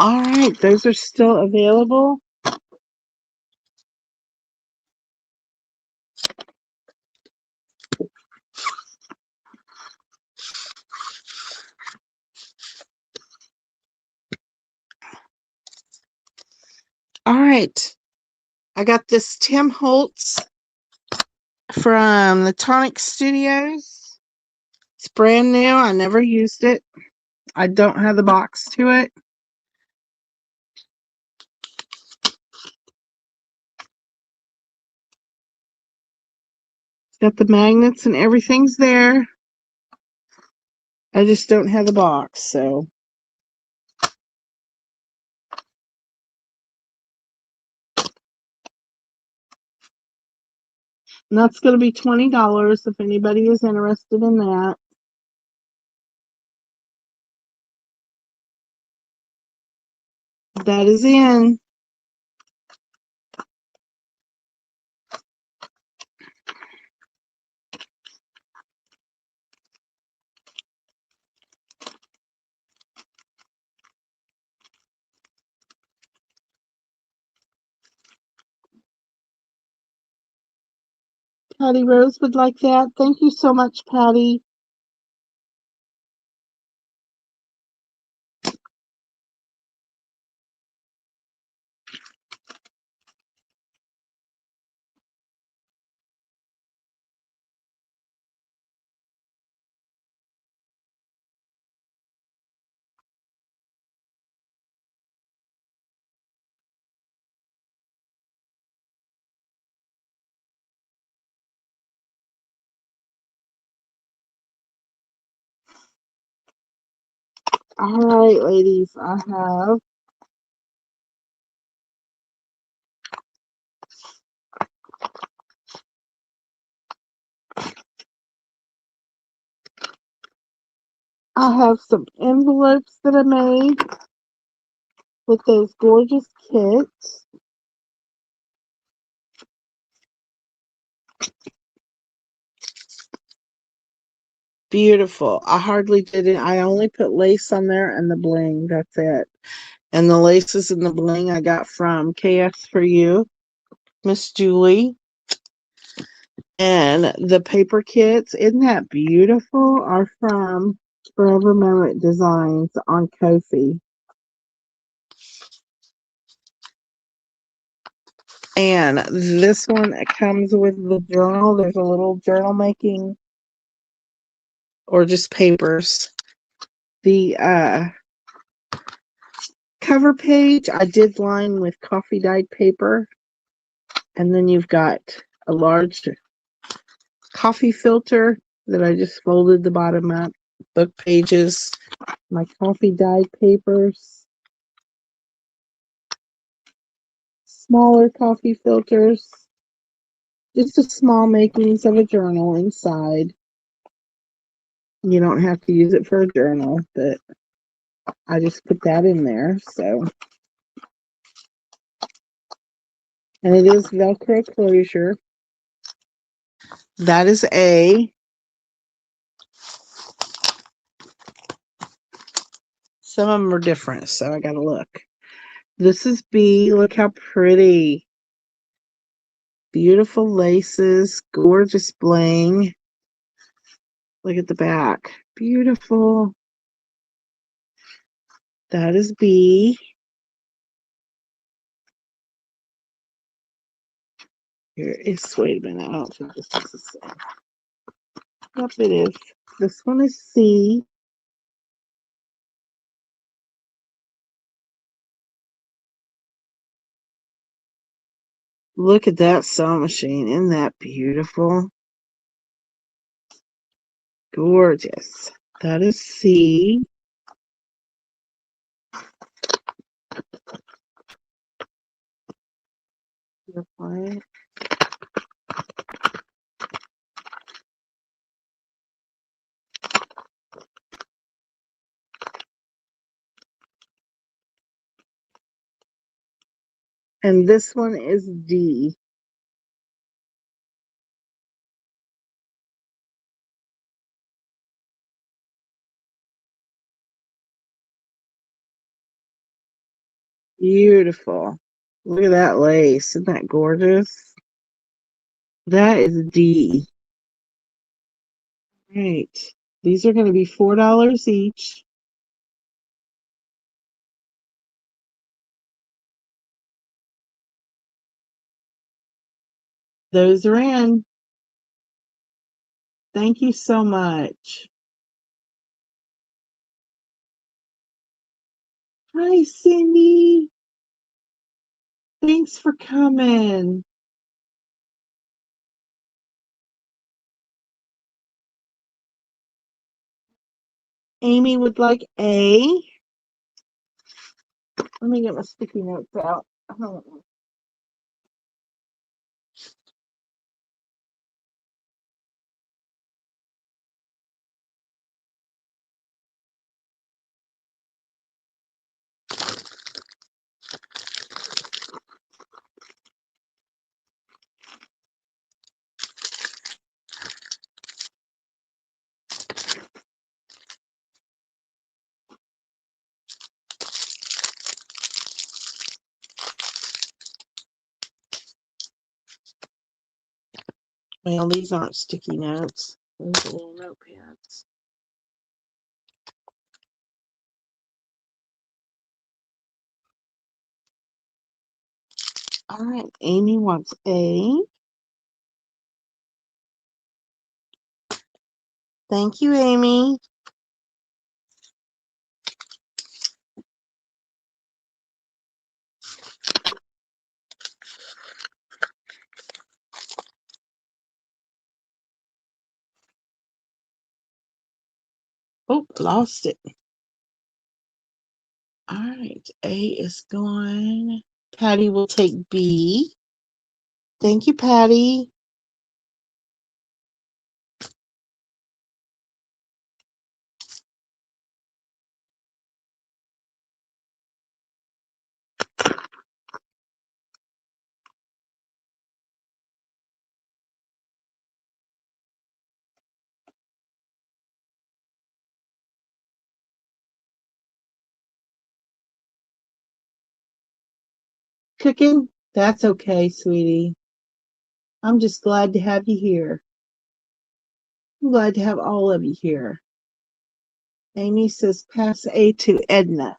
All right, those are still available. All right, I got this Tim Holtz from the Tonic Studios. It's brand new. I never used it. I don't have the box to it. It's got the magnets and everything's there. I just don't have the box, so. And that's going to be $20 if anybody is interested in that. That is in. Patty Rose would like that. Thank you so much, Patty. All right, ladies, I have some envelopes that I made with those gorgeous kits. Beautiful. I hardly did it. I only put lace on there and the bling. That's it. And the laces and the bling I got from KS for You, Miss Julie. And the paper kits, isn't that beautiful? Are from Forever Moment Designs on Ko-fi. And this one comes with the journal. There's a little journal making or just papers. The cover page I did line with coffee dyed paper. And then you've got a large coffee filter that I just folded the bottom up. Book pages, my coffee dyed papers, smaller coffee filters, just a small makings of a journal inside. You don't have to use it for a journal, but I just put that in there. So, and it is Velcro closure. That is A. Some of them are different, so I gotta look. This is B. Look how pretty. Beautiful laces, gorgeous bling. Look at the back. Beautiful. That is B. Here is, wait a minute, I don't think this is the same. Yep, it is. This one is C. Look at that sewing machine. Isn't that beautiful? Gorgeous. That is C. And this one is D. Beautiful. Look at that lace. Isn't that gorgeous? That is D. Right. These are going to be $4 each. Those are in. Thank you so much. Hi, Cindy. Thanks for coming. Amy would like A. Let me get my sticky notes out. Well, these aren't sticky notes. Those are little notepads. All right, Amy wants A. Thank you, Amy. Oh, lost it. All right, A is gone. Patty will take B. Thank you, Patty. Cooking? That's okay, sweetie. I'm just glad to have you here. I'm glad to have all of you here. Amy says pass A to Edna.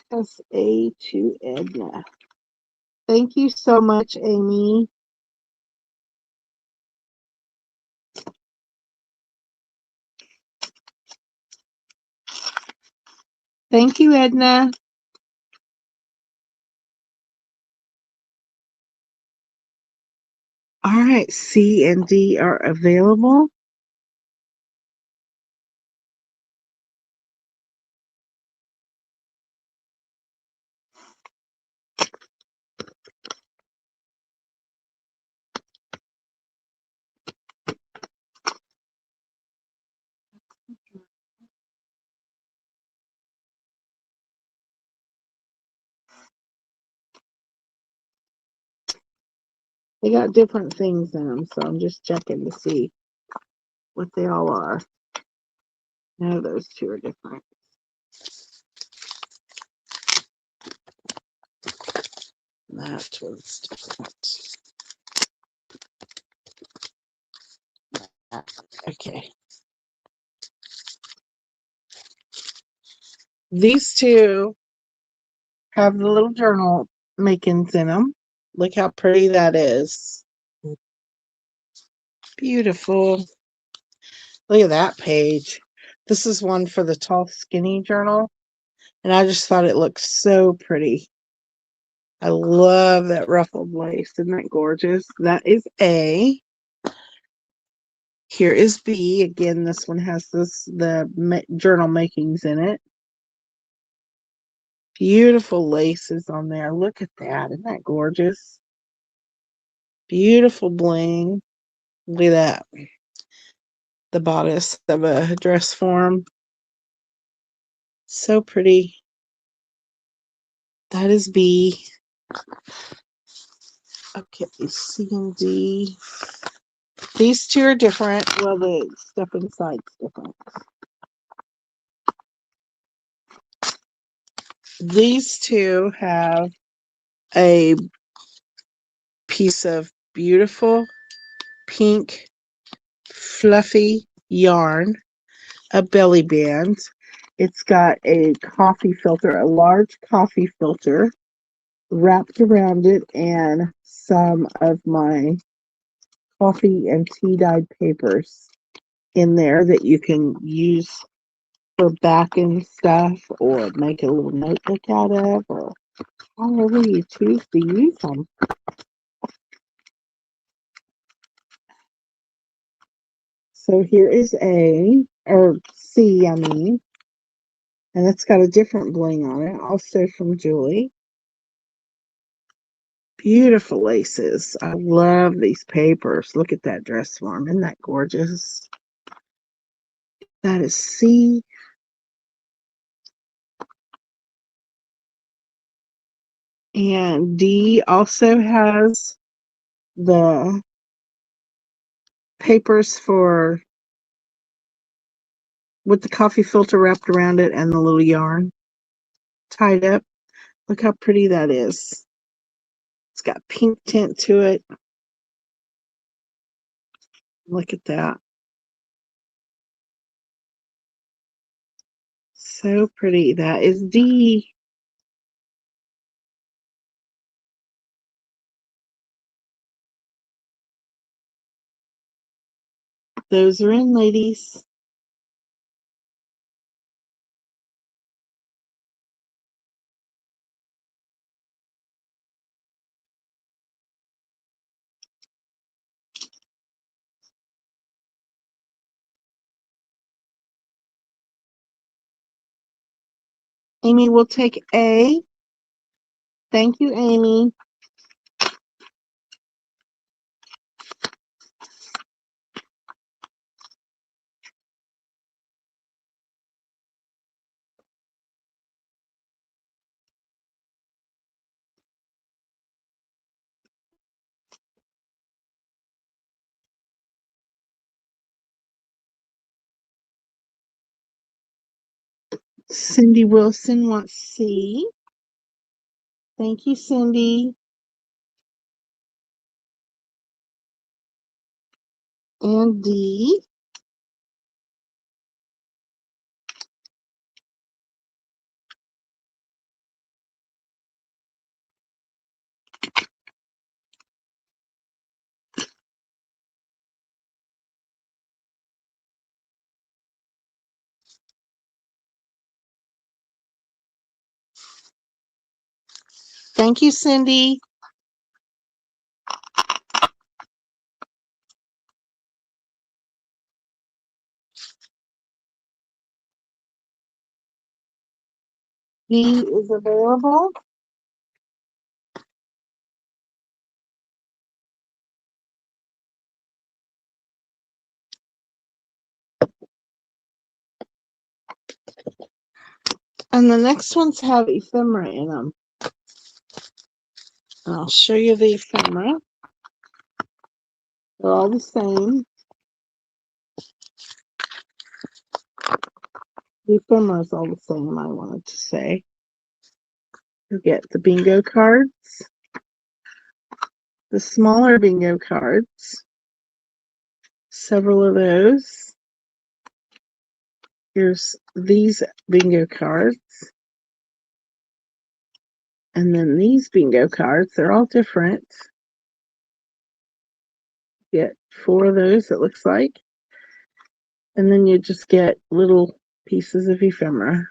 Pass A to Edna. Thank you so much, Amy. Thank you, Edna. All right, C and D are available. They got different things in them, so I'm just checking to see what they all are. No, those two are different. That was different. Okay. These two have the little journal makings in them. Look how pretty that is. Beautiful. Look at that page. This is one for the tall, skinny journal. And I just thought it looked so pretty. I love that ruffled lace. Isn't that gorgeous? That is A. Here is B. Again, this one has the journal makings in it. Beautiful laces on there. Look at that. Isn't that gorgeous? Beautiful bling. Look at that. The bodice of a dress form. So pretty. That is B. Okay, C and D. These two are different. Well, the stuff inside is different. These two have a piece of beautiful pink fluffy yarn, a belly band. It's got a coffee filter, a large coffee filter wrapped around it, and some of my coffee and tea dyed papers in there that you can use for backing stuff or make a little notebook out of, or however you choose to use them. So here is C, I mean, and it's got a different bling on it, also from Julie. Beautiful laces. I love these papers. Look at that dress form. Isn't that gorgeous? That is C. And D also has the papers for with the coffee filter wrapped around it and the little yarn tied up. Look how pretty that is. It's got pink tint to it. Look at that. So pretty. That is D. Those are in, ladies. Amy will take A. Thank you, Amy. Cindy Wilson wants C. Thank you, Cindy. And D. Thank you, Cindy. D is available. And the next ones have ephemera in them. I'll show you the ephemera. They're all the same. The ephemera is all the same, I wanted to say. You get the bingo cards, the smaller bingo cards, several of those. Here's these bingo cards. And then these bingo cards, they're all different. Get 4 of those, it looks like. And then you just get little pieces of ephemera.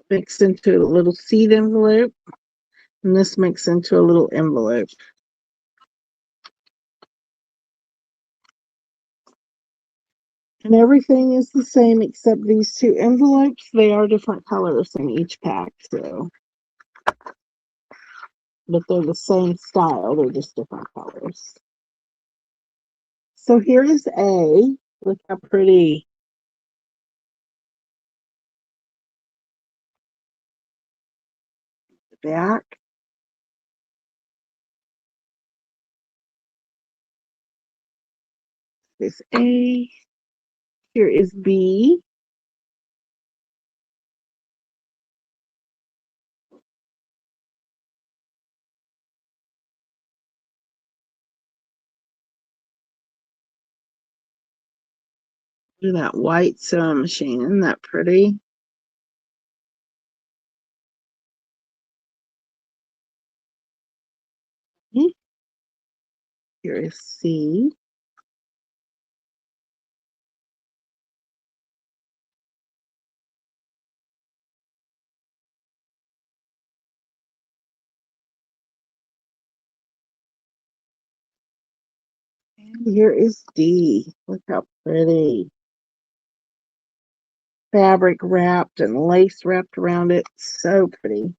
Mixed into a little seed envelope. And this mixed into a little envelope. And everything is the same except these 2 envelopes. They are different colors in each pack, so. But they're the same style, they're just different colors. So here is A. Look how pretty. The back. This A. Here is B. Look at that white sewing machine. Isn't that pretty? Here is C. And here is D. Look how pretty. Fabric wrapped and lace wrapped around it. So pretty.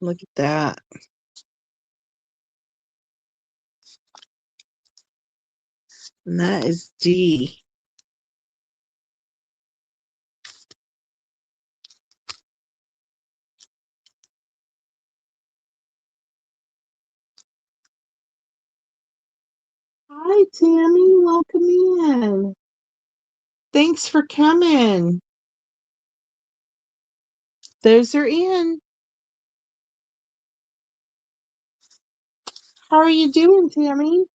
Look at that. And that is D. Hi, Tammy. Welcome in. Thanks for coming. Those are in. How are you doing, Tammy?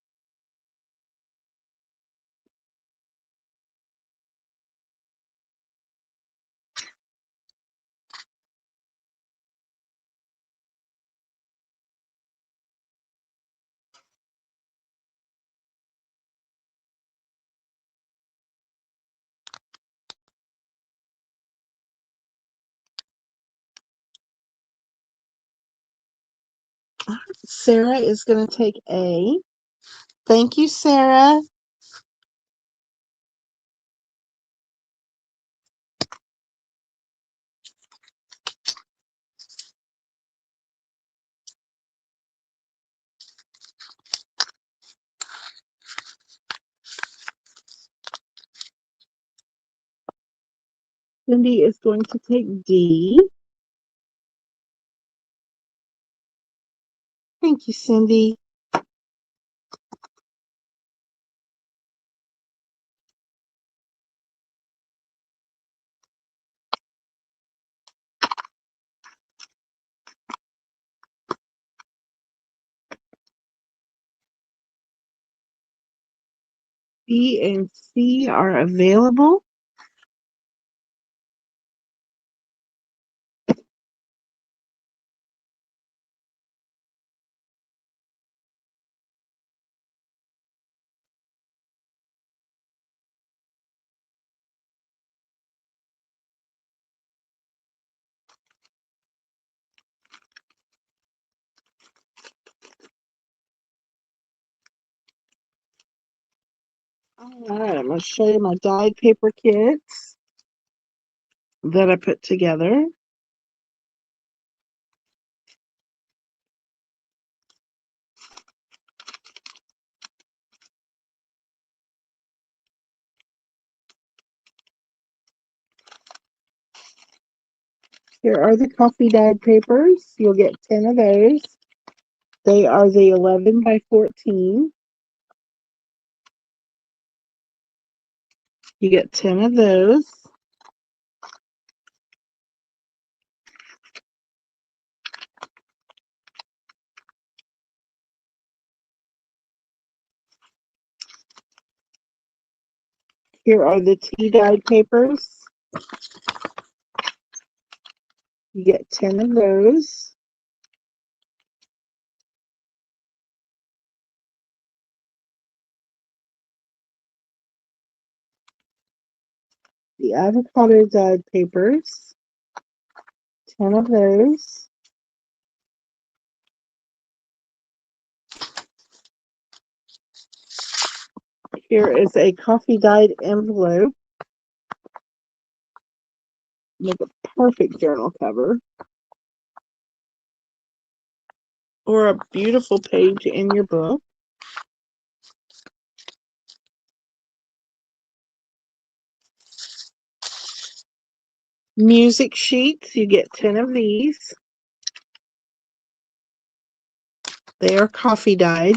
Sarah is going to take A. Thank you, Sarah. Cindy is going to take D. Thank you, Cindy. B and C are available. All right, I'm going to show you my dyed paper kits that I put together. Here are the coffee dyed papers. You'll get 10 of those. They are the 11 by 14. You get 10 of those. Here are the tea dyed papers. You get 10 of those. The avocado dyed papers. 10 of those. Here is a coffee dyed envelope. Make a perfect journal cover. Or a beautiful page in your book. Music sheets. You get 10 of these. They are coffee dyed.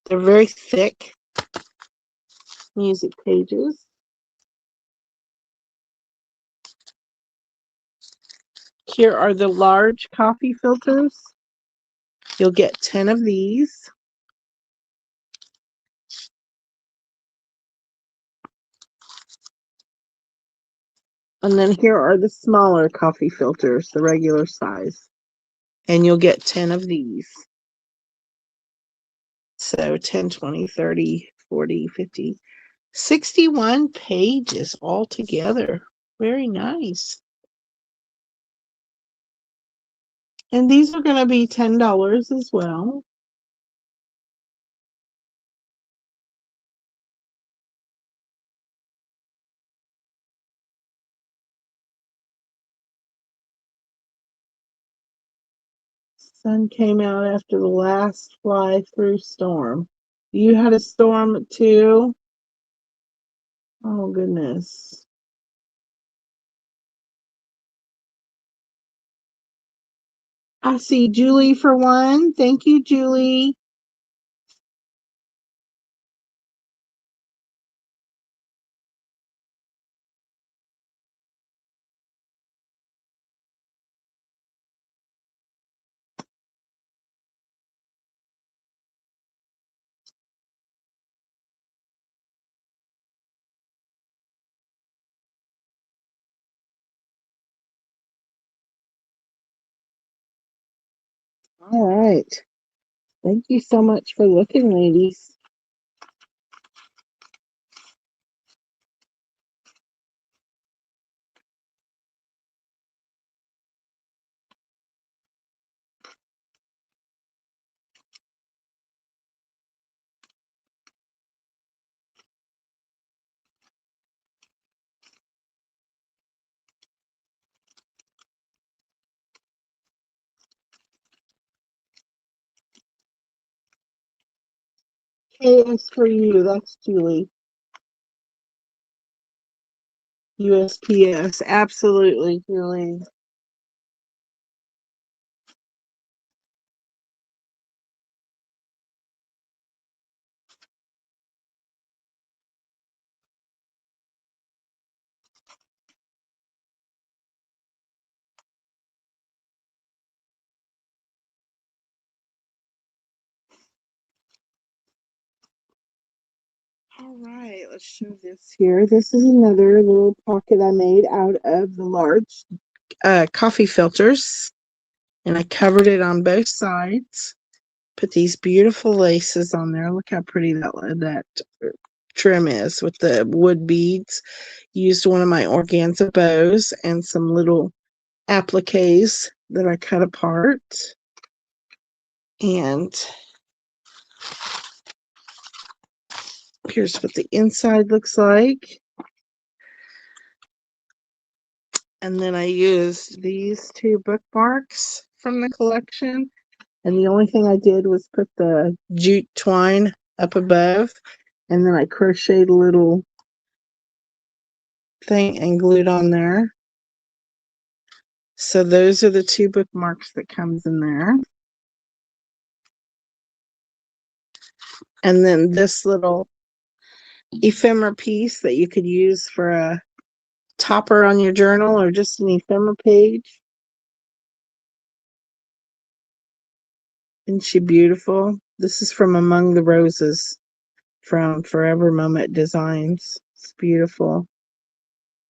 They're very thick music pages. Here are the large coffee filters. You'll get 10 of these. And then here are the smaller coffee filters, the regular size. And you'll get 10 of these. So 10, 20, 30, 40, 50, 61 pages altogether. Very nice. And these are going to be $10 as well. Sun came out after the last fly through storm. You had a storm too? Oh, goodness. I see Julie for one. Thank you, Julie. All right. Thank you so much for looking, ladies. KS for you. That's Julie. USPS. Absolutely, Julie. All right, let's show this here. This is another little pocket I made out of the large coffee filters, and I covered it on both sides. Put these beautiful laces on there. Look how pretty that trim is with the wood beads. Used one of my organza bows and some little appliques that I cut apart. And here's what the inside looks like. And then I used these two bookmarks from the collection. And the only thing I did was put the jute twine up above. And then I crocheted a little thing and glued on there. So those are the two bookmarks that comes in there. And then this little ephemera piece that you could use for a topper on your journal or just an ephemera page. Isn't she beautiful? This is from Among the Roses from Forever Moment Designs. It's beautiful.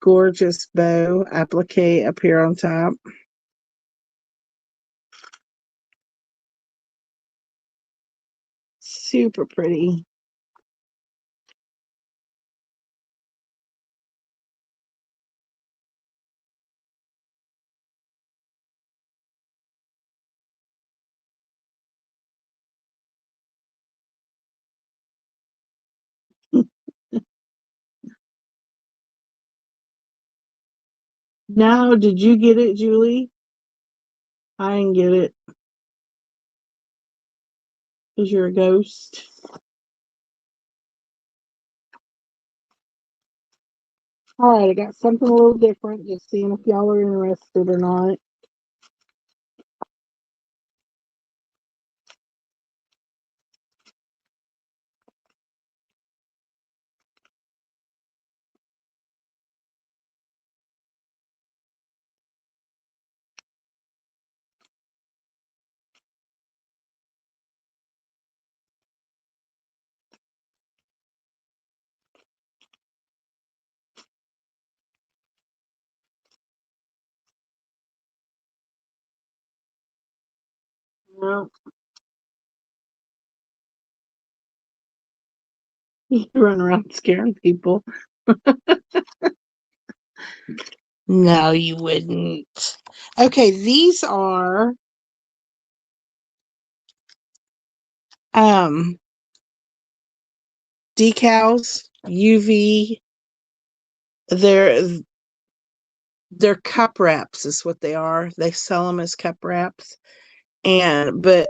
Gorgeous bow applique up here on top. Super pretty. Now, did you get it, Julie? I didn't get it because you're a ghost. All right, I got something a little different. Just seeing if y'all are interested or not. No, you run around scaring people. No, you wouldn't. Okay, these are um decals, UV. They're they're cup wraps is what they are. They sell them as cup wraps. But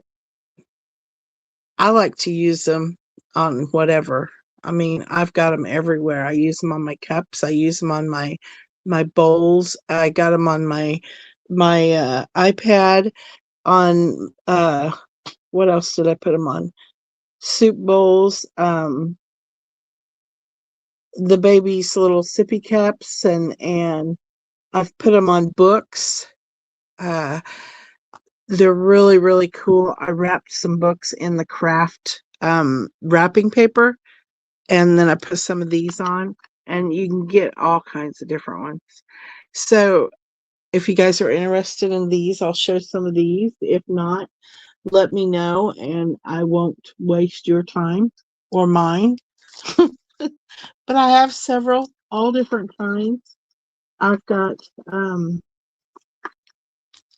I like to use them on whatever. I mean, I've got them everywhere. I use them on my cups. I use them on my bowls. I got them on my iPad. on what else did I put them on? Soup bowls, the baby's little sippy cups, and I've put them on books. Uh, they're really, really cool. I wrapped some books in the craft wrapping paper, and then I put some of these on, and you can get all kinds of different ones. So if you guys are interested in these, I'll show some of these. If not, let me know, and I won't waste your time or mine. But I have several, all different kinds. I've got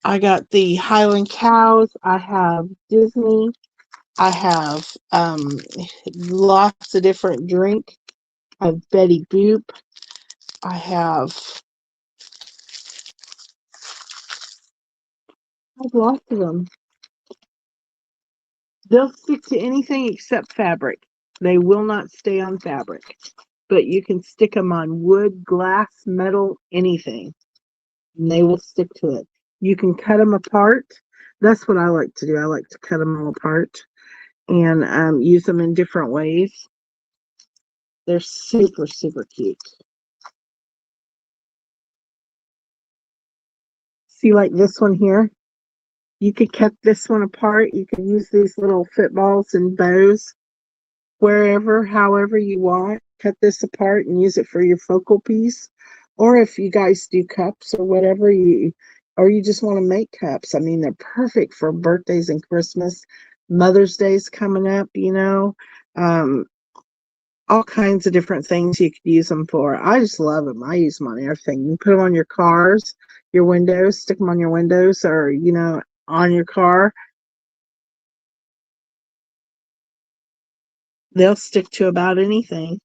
I got the Highland cows. I have Disney. I have lots of different drink. I have Betty Boop. I have lots of them. They'll stick to anything except fabric. They will not stay on fabric. But you can stick them on wood, glass, metal, anything, and they will stick to it. You can cut them apart. That's what I like to do. I like to cut them all apart and use them in different ways. They're super, super cute. See, like this one here? You could cut this one apart. You can use these little footballs and bows wherever, however you want. Cut this apart and use it for your focal piece. Or if you guys do cups or whatever, or you just want to make cups. I mean, they're perfect for birthdays and Christmas. Mother's Day's coming up, you know. Um, all kinds of different things you could use them for. I just love them. I use them on everything. You can put them on your cars, your windows, stick them on your windows, or, on your car. They'll stick to about anything.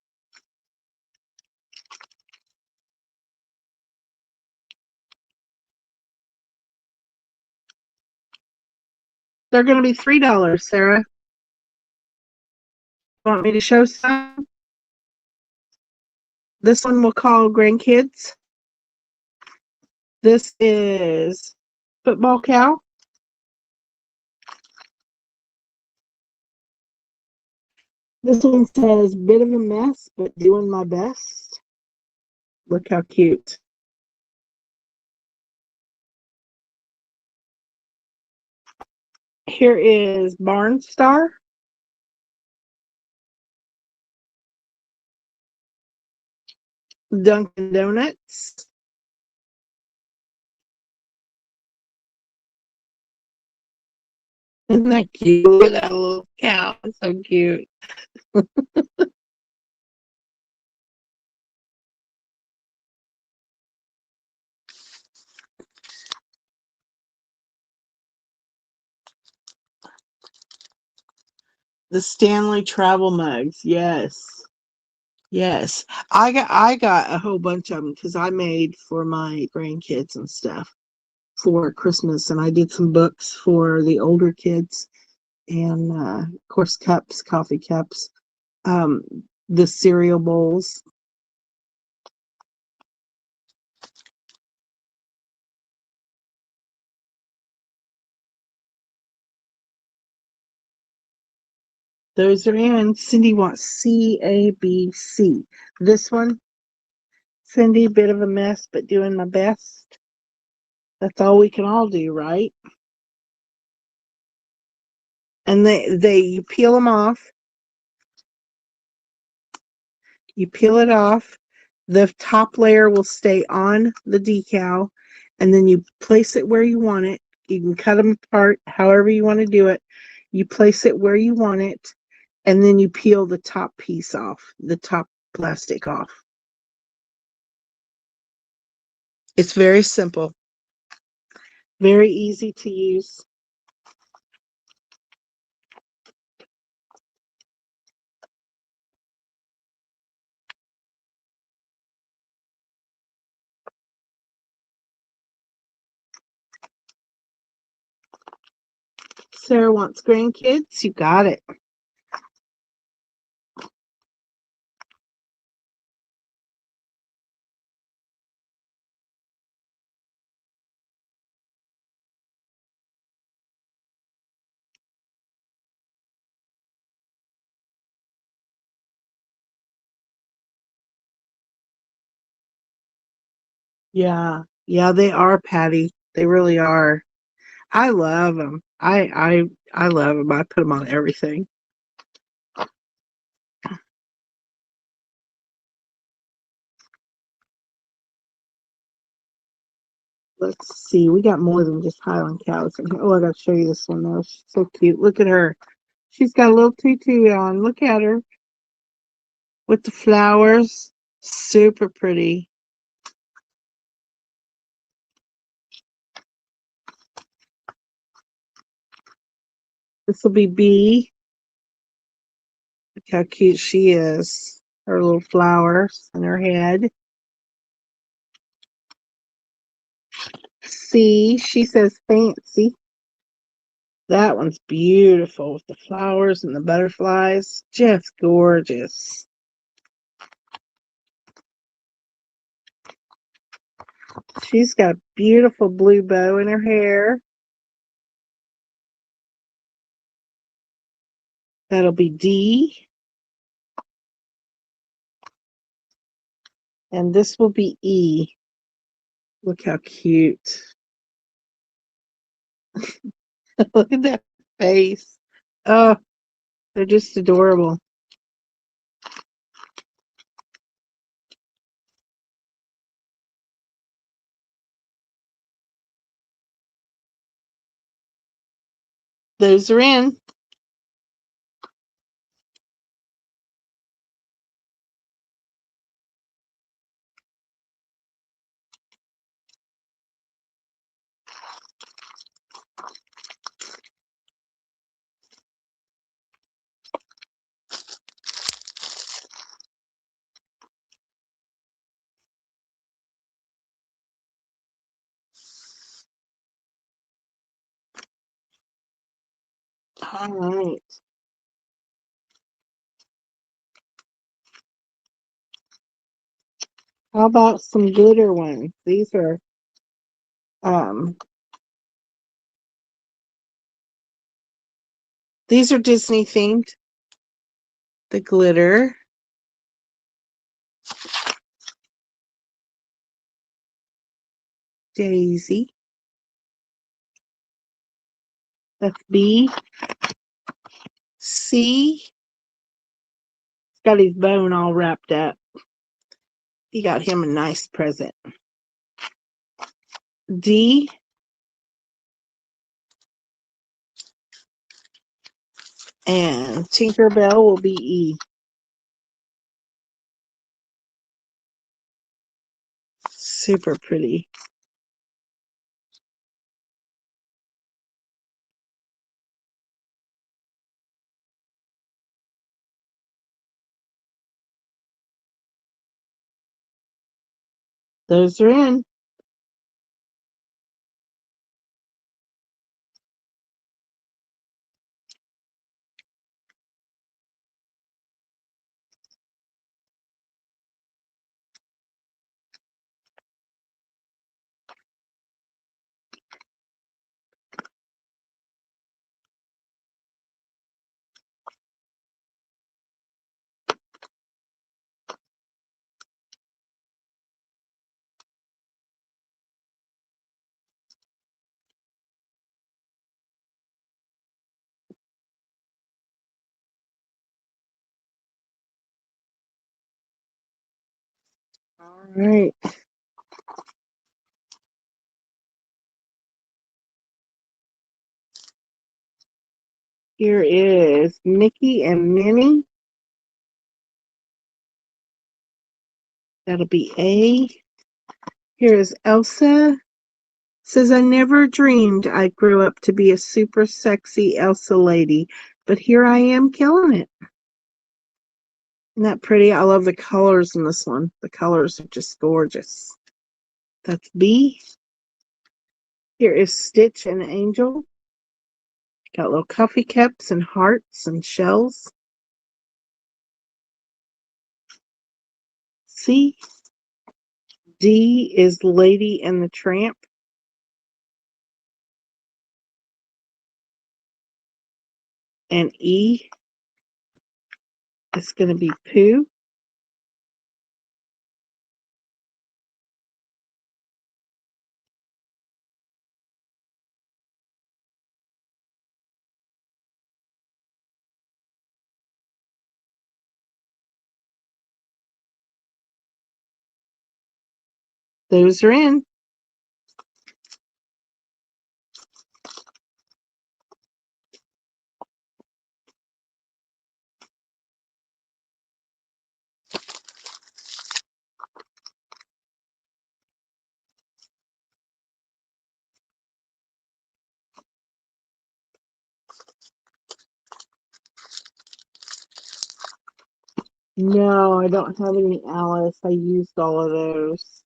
They're going to be $3, Sarah. Want me to show some? This one we'll call grandkids. This is football cow. This one says bit of a mess, but doing my best. Look how cute. Here is Barn Star. Dunkin' Donuts. Isn't that cute? Look at that little cow. It's so cute. The Stanley travel mugs. Yes. Yes. I got a whole bunch of them because I made for my grandkids and stuff for Christmas, and I did some books for the older kids, and of course cups, coffee cups, um, the cereal bowls. Those are in. Cindy wants CABC. This one, Cindy, bit of a mess, but doing my best. That's all we can all do, right? And they you peel them off. You peel it off. The top layer will stay on the decal, and then you place it where you want it. You can cut them apart however you want to do it. You place it where you want it, and then you peel the top piece off, the top plastic off. It's very simple, very easy to use. Sarah wants grandkids. You got it. Yeah. Yeah, they are, Patty. They really are. I love them. I love them. I put them on everything. Let's see. We got more than just Highland cows in here. Oh, I got to show you this one though. She's so cute. Look at her. She's got a little tutu on. Look at her with the flowers. Super pretty. This will be B. Look how cute she is. Her little flowers on her head. C. She says fancy. That one's beautiful with the flowers and the butterflies. Just gorgeous. She's got a beautiful blue bow in her hair. That'll be D. And this will be E. Look how cute. Look at that face. Oh, they're just adorable. Those are in. All right. How about some glitter ones? Um these are Disney themed. The glitter. Daisy. That's B. C. Got his bone all wrapped up. He got him a nice present. D. And Tinkerbell will be E. Super pretty. Those are in. All right. Here is Mickey and Minnie. That'll be A. Here is Elsa. Says, I never dreamed I'd grow up to be a super sexy Elsa lady, but here I am killing it. Isn't that pretty? I love the colors in this one. The colors are just gorgeous. That's B. Here is Stitch and Angel. Got little coffee cups and hearts and shells. C. D is Lady and the Tramp. And E is going to be Pooh. Those are in. No, I don't have any Alice. I used all of those.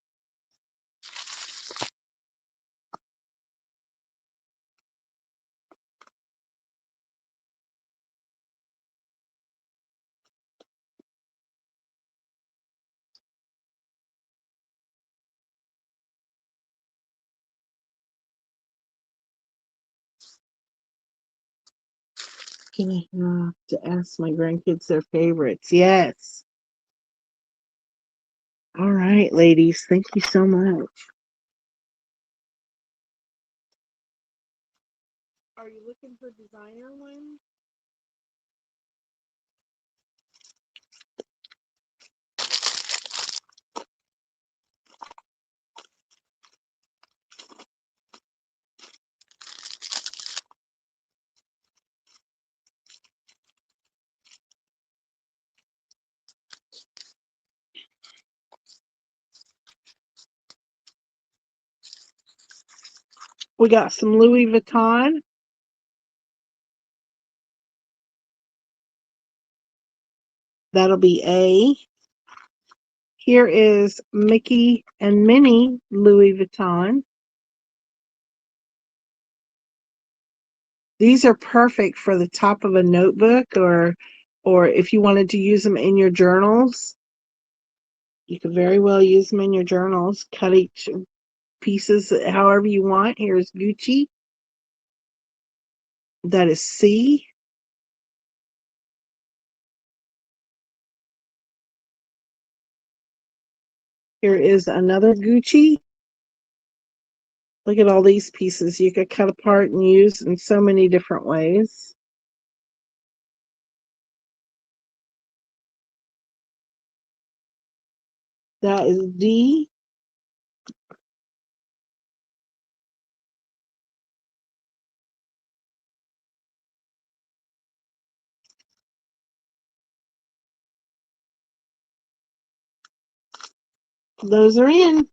Gonna have to ask my grandkids their favorites. Yes. All right, ladies. Thank you so much. Are you looking for designer ones? We got some Louis Vuitton. That'll be A. Here is Mickey and Minnie Louis Vuitton. These are perfect for the top of a notebook, or if you wanted to use them in your journals. You could very well use them in your journals. Cut each pieces however you want. Here's Gucci. That is C. Here is another Gucci. Look at all these pieces you could cut apart and use in so many different ways. That is D. Those are in.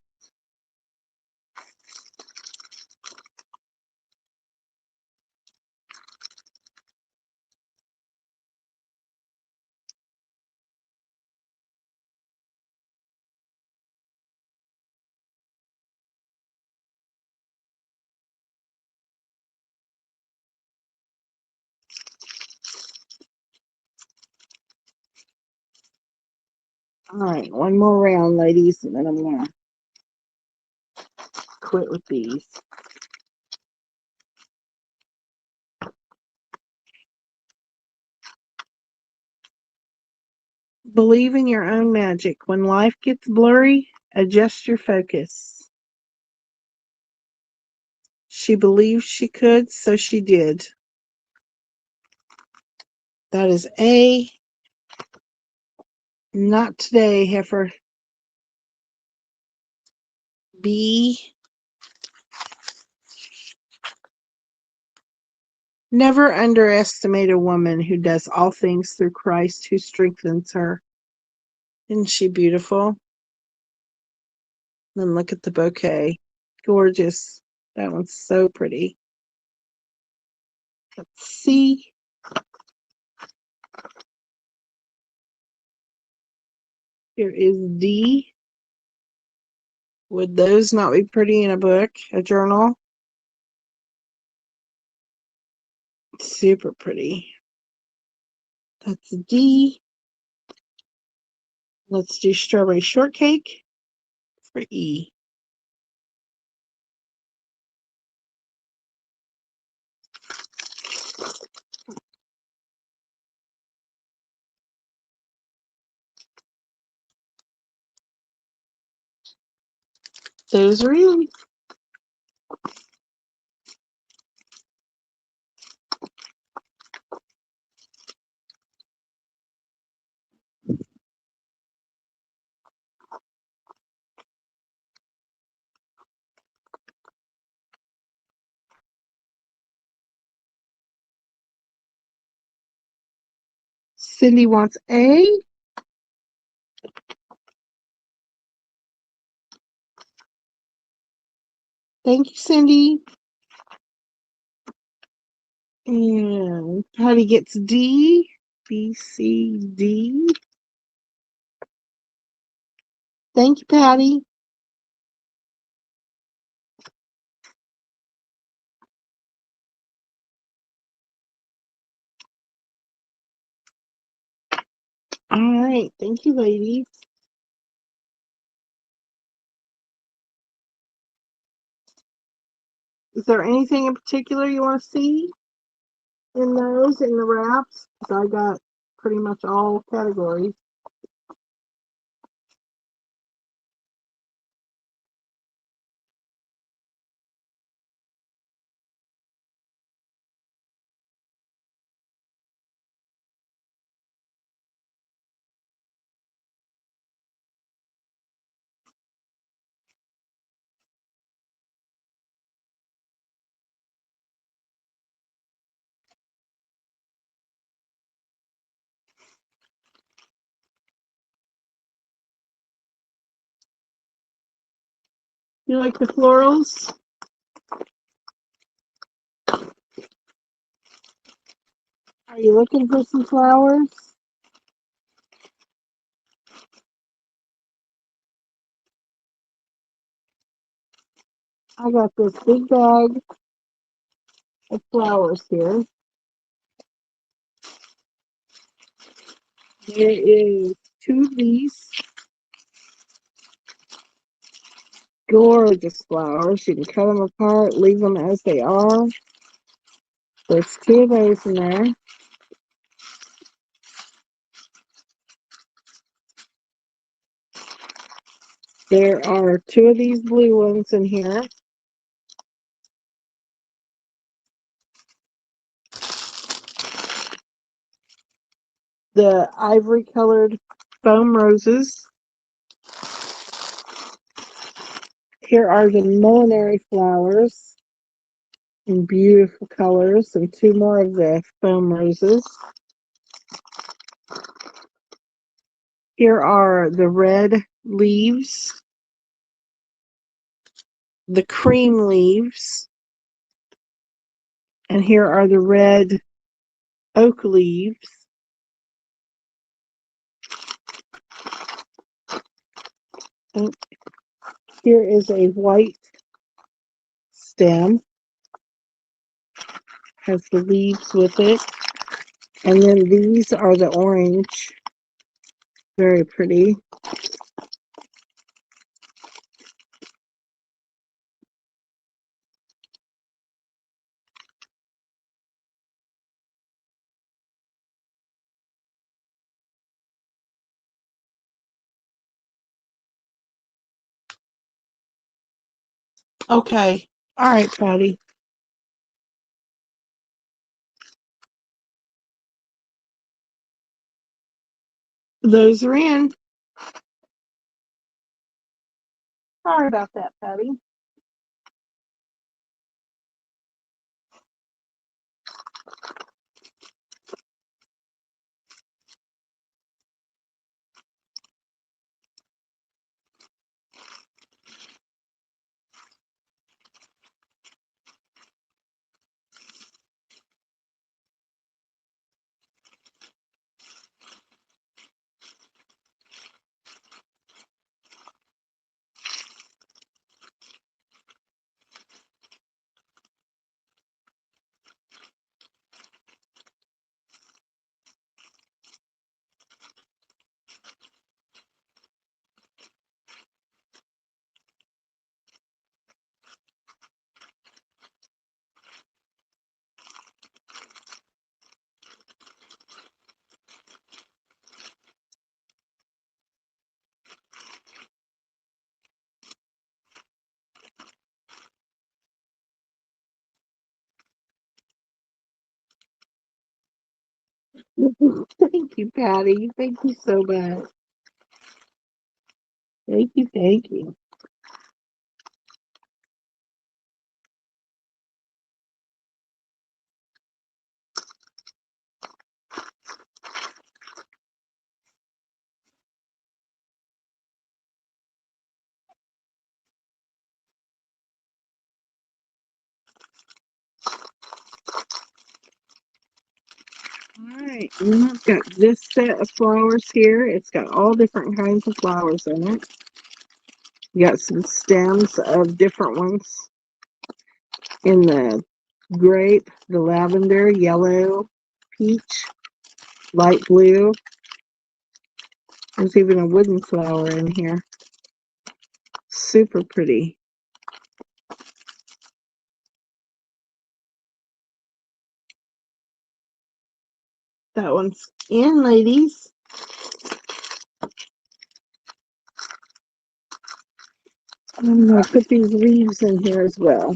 All right, one more round, ladies, and then I'm going to quit with these. Believe in your own magic. When life gets blurry, adjust your focus. She believed she could, so she did. That is A. Not today, heifer. B. Never underestimate a woman who does all things through Christ who strengthens her. Isn't she beautiful? Then look at the bouquet. Gorgeous. That one's so pretty. Let's see. Here is D. Would those not be pretty in a book, a journal? Super pretty. That's D. Let's do strawberry shortcake for E. Those are in. Cindy wants A. Thank you, Cindy. And Patty gets D. B, C, D. Thank you, Patty. All right. Thank you, ladies. Is there anything in particular you want to see in those, in the wraps? 'Cause I got pretty much all categories. You like the florals? Are you looking for some flowers? I got this big bag of flowers here. There is two of these gorgeous flowers. You can cut them apart, leave them as they are. There's two of those in there. There are two of these blue ones in here. The ivory colored foam roses. Here are the millinery flowers in beautiful colors, and two more of the foam roses. Here are the red leaves, the cream leaves, and here are the red oak leaves. And here is a white stem, has the leaves with it. And then these are the orange, very pretty. Okay. All right, Patty. Those are in. Sorry about that, Patty. Thank you, Patty. Thank you so much. Thank you, thank you. right, and I've got this set of flowers here. It's got all different kinds of flowers in it. You got some stems of different ones in the grape, the lavender, yellow, peach, light blue. There's even a wooden flower in here. Super pretty. That one's in, ladies. I'm going to put these leaves in here as well.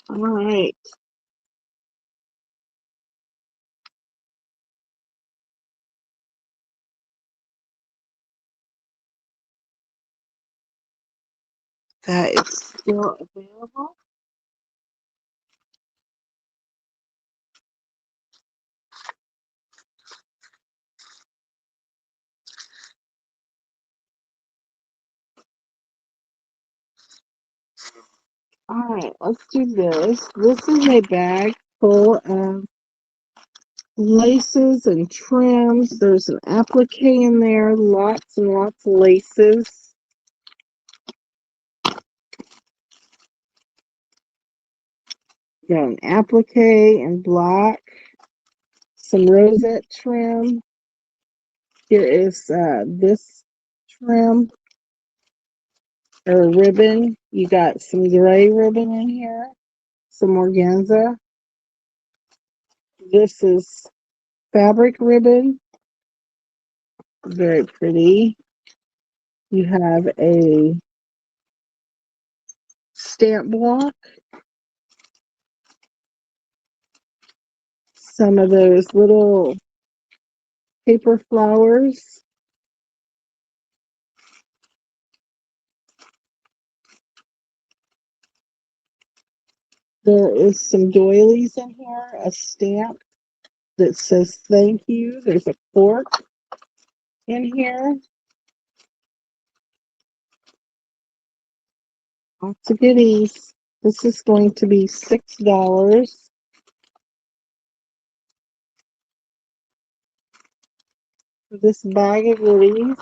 All right. That is still available. All right, let's do this. This is a bag full of laces and trims. There's an applique in there, lots and lots of laces. Got an applique in black, some rosette trim. Here is this trim or ribbon. You got some gray ribbon in here, some organza. This is fabric ribbon, very pretty. You have a stamp block, some of those little paper flowers. There is some doilies in here, a stamp that says thank you. There's a fork in here. Lots of goodies. This is going to be $6 for this bag of goodies.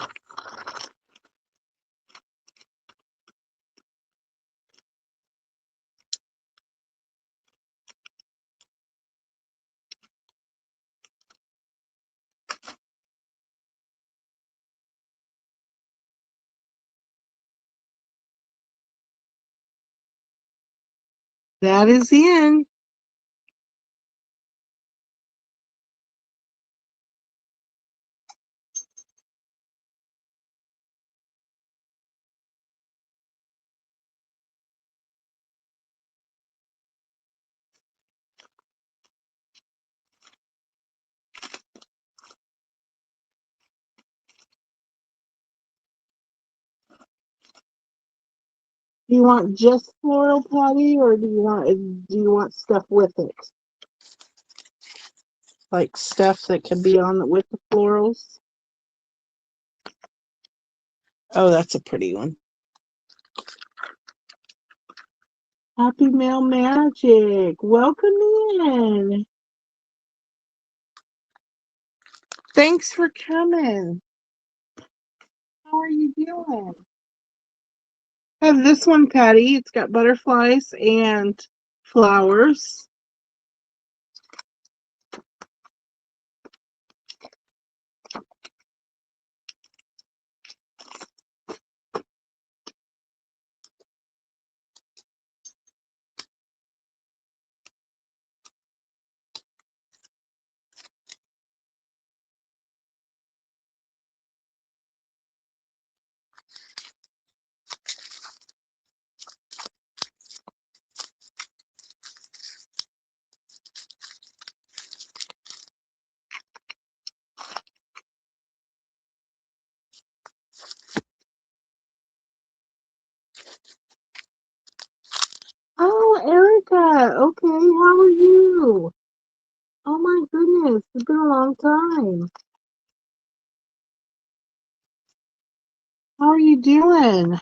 That is in. Do you want just floral, Patty, or do you want stuff with it? Like stuff that can be on with the florals? Oh, that's a pretty one. Happy Mail Magic. Welcome in. Thanks for coming. How are you doing? I have this one, Patty. It's got butterflies and flowers. Okay, how are you? Oh my goodness, it's been a long time. How are you doing?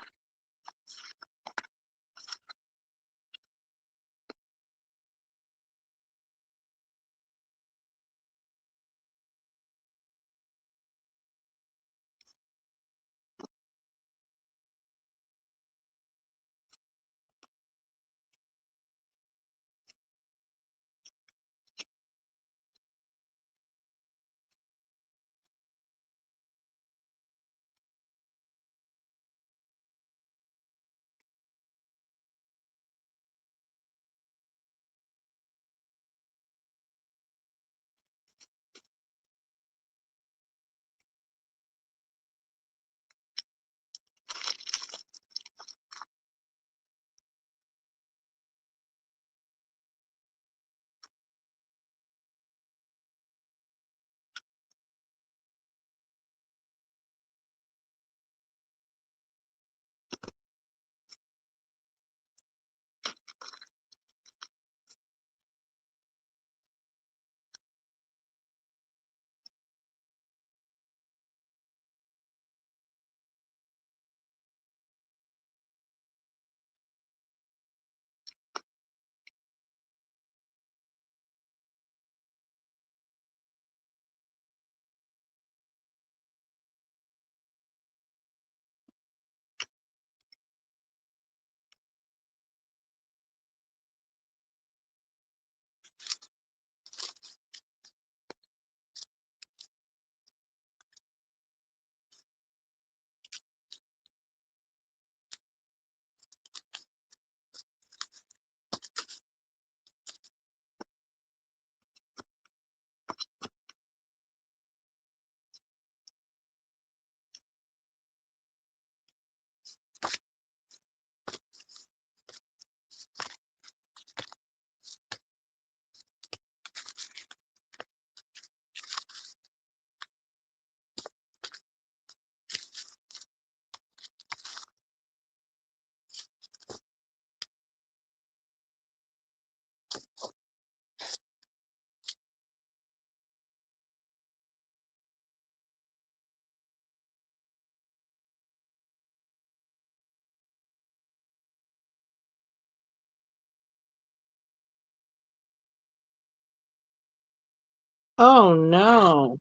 Oh no.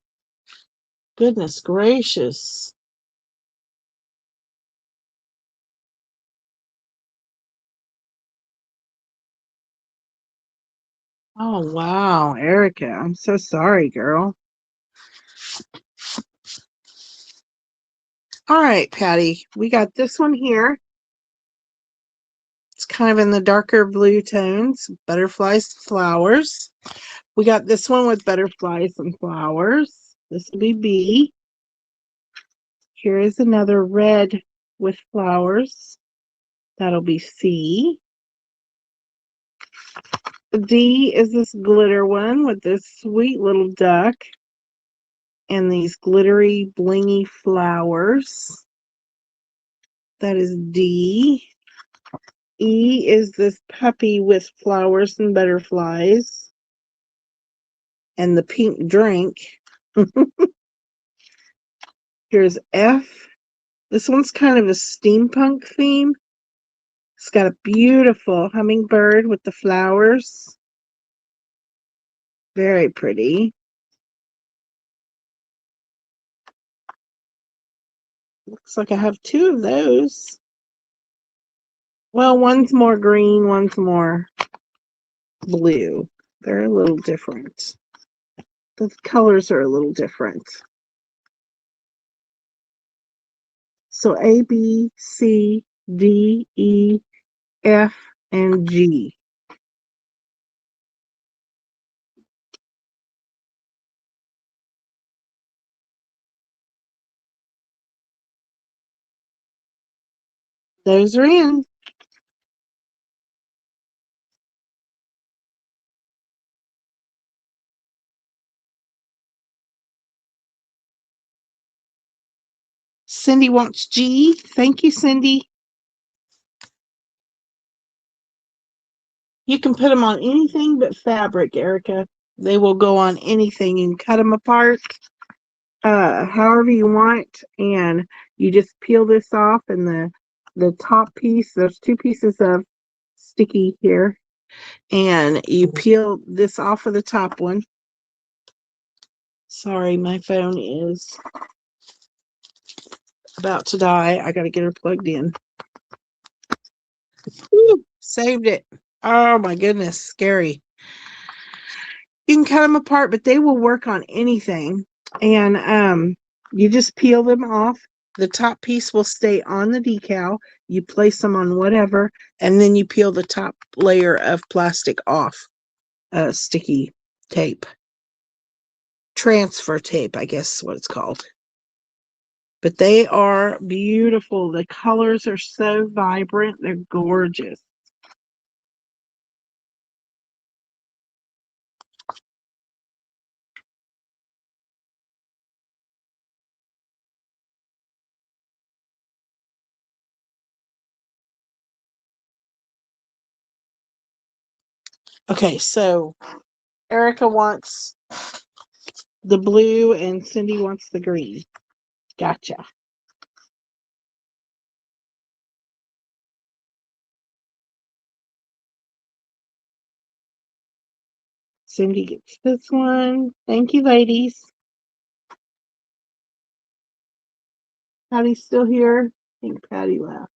Goodness gracious. Oh wow, Erica, I'm so sorry, girl. All right, Patty, we got this one here. It's kind of in the darker blue tones, butterflies, flowers. We got this one with butterflies and flowers. This will be B. Here is another red with flowers. That'll be C. D is this glitter one with this sweet little duck and these glittery, blingy flowers. That is D. E is this puppy with flowers and butterflies and the pink drink. Here's F. This one's kind of a steampunk theme. It's got a beautiful hummingbird with the flowers. Very pretty. Looks like I have two of those. Well, one's more green, one's more blue. They're a little different. The colors are a little different. So A, B, C, D, E, F, and G. Those are in. Cindy wants G. Thank you, Cindy. You can put them on anything but fabric, Erica. They will go on anything. You can cut them apart however you want, and you just peel this off, and the top piece, there's two pieces of sticky here, and you peel this off of the top one. Sorry, my phone is about to die. I got to get her plugged in. Woo, saved it. Oh my goodness, scary. You can cut them apart, but they will work on anything. And you just peel them off. The top piece will stay on the decal. You place them on whatever, and then you peel the top layer of plastic off. Sticky tape. Transfer tape, I guess is what it's called. But they are beautiful. The colors are so vibrant. They're gorgeous. Okay, so Erica wants the blue and Cindy wants the green. Gotcha. Cindy gets this one. Thank you, ladies. Patty's still here. I think Patty left.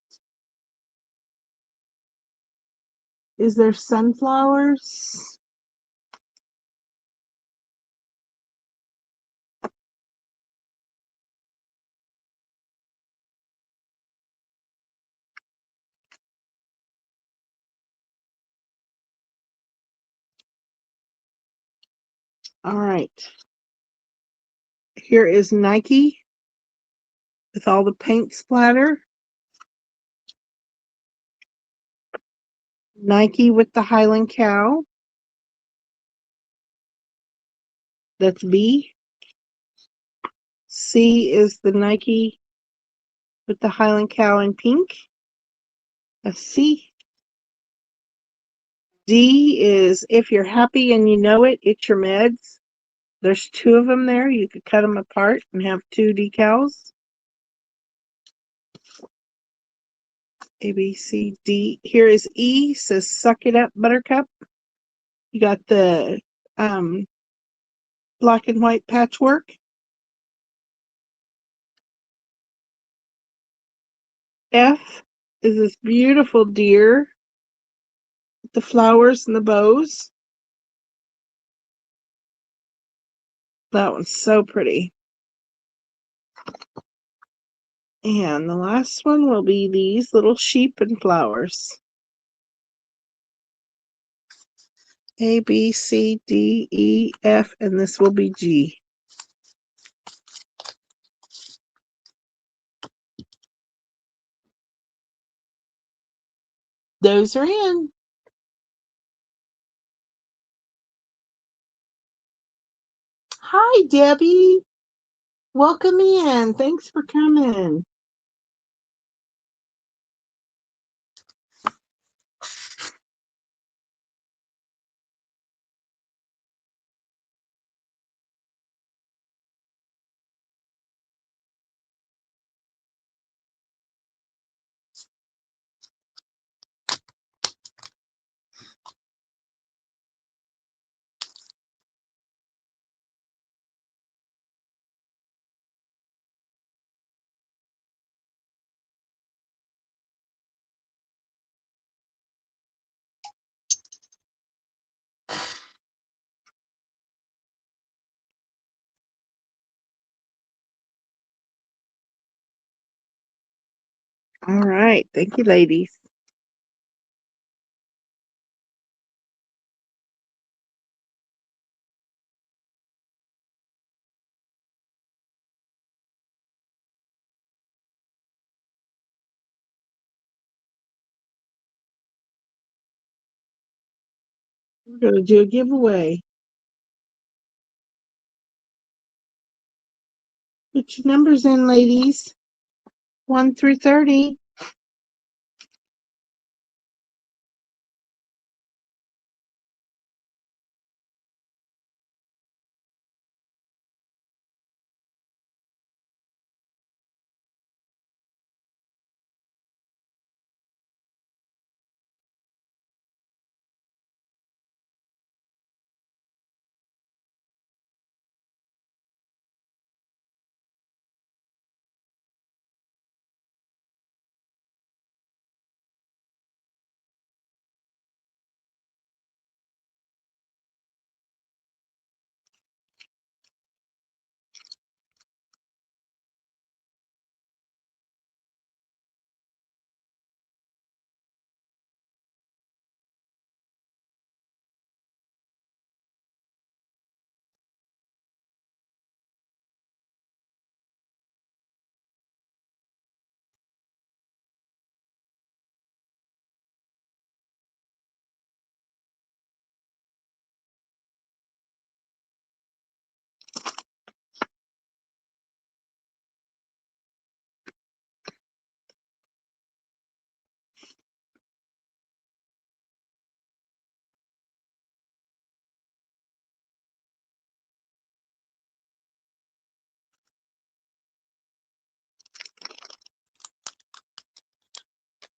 Is there sunflowers? All right. Here is Nike with all the paint splatter. Nike with the Highland cow. That's B. C is the Nike with the Highland cow in pink. That's C. D is if you're happy and you know it, it's your meds. There's two of them there. You could cut them apart and have two decals. A, B, C, D. Here is E, says suck it up, buttercup. You got the black and white patchwork. F is this beautiful deer with the flowers and the bows. That one's so pretty. And the last one will be these little sheep and flowers. A, B, C, D, E, F, and this will be G. Those are in. Hi, Debbie. Welcome in. Thanks for coming. All right. Thank you, ladies. We're going to do a giveaway. Put your numbers in, ladies. 1 through 30.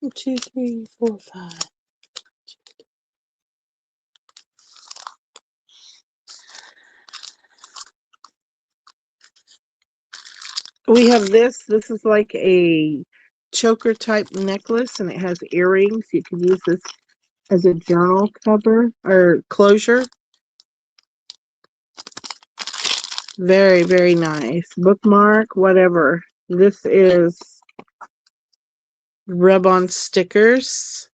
1, 2, 3, 4, 5. We have this. This is like a choker type necklace, and it has earrings. You can use this as a journal cover or closure. Very, very nice. Bookmark, whatever. This is rub-on stickers.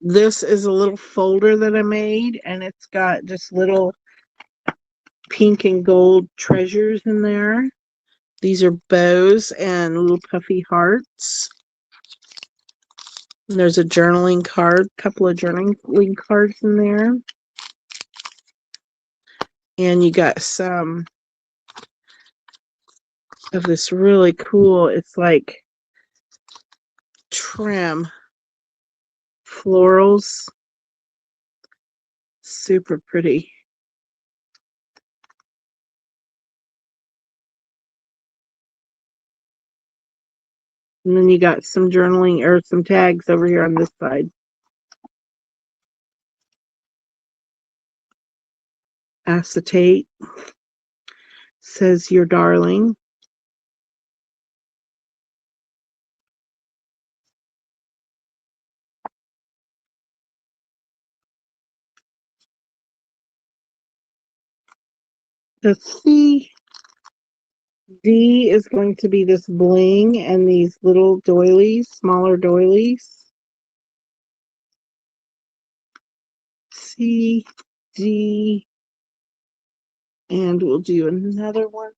This is a little folder that I made, and it's got just little pink and gold treasures in there. These are bows and little puffy hearts. And there's a journaling card, couple of journaling cards in there. And you got some of this really cool, it's like trim florals. Super pretty. And then you got some journaling or some tags over here on this side. Acetate says your darling. Let's see. D is going to be this bling and these little doilies, smaller doilies. C, D, and we'll do another one.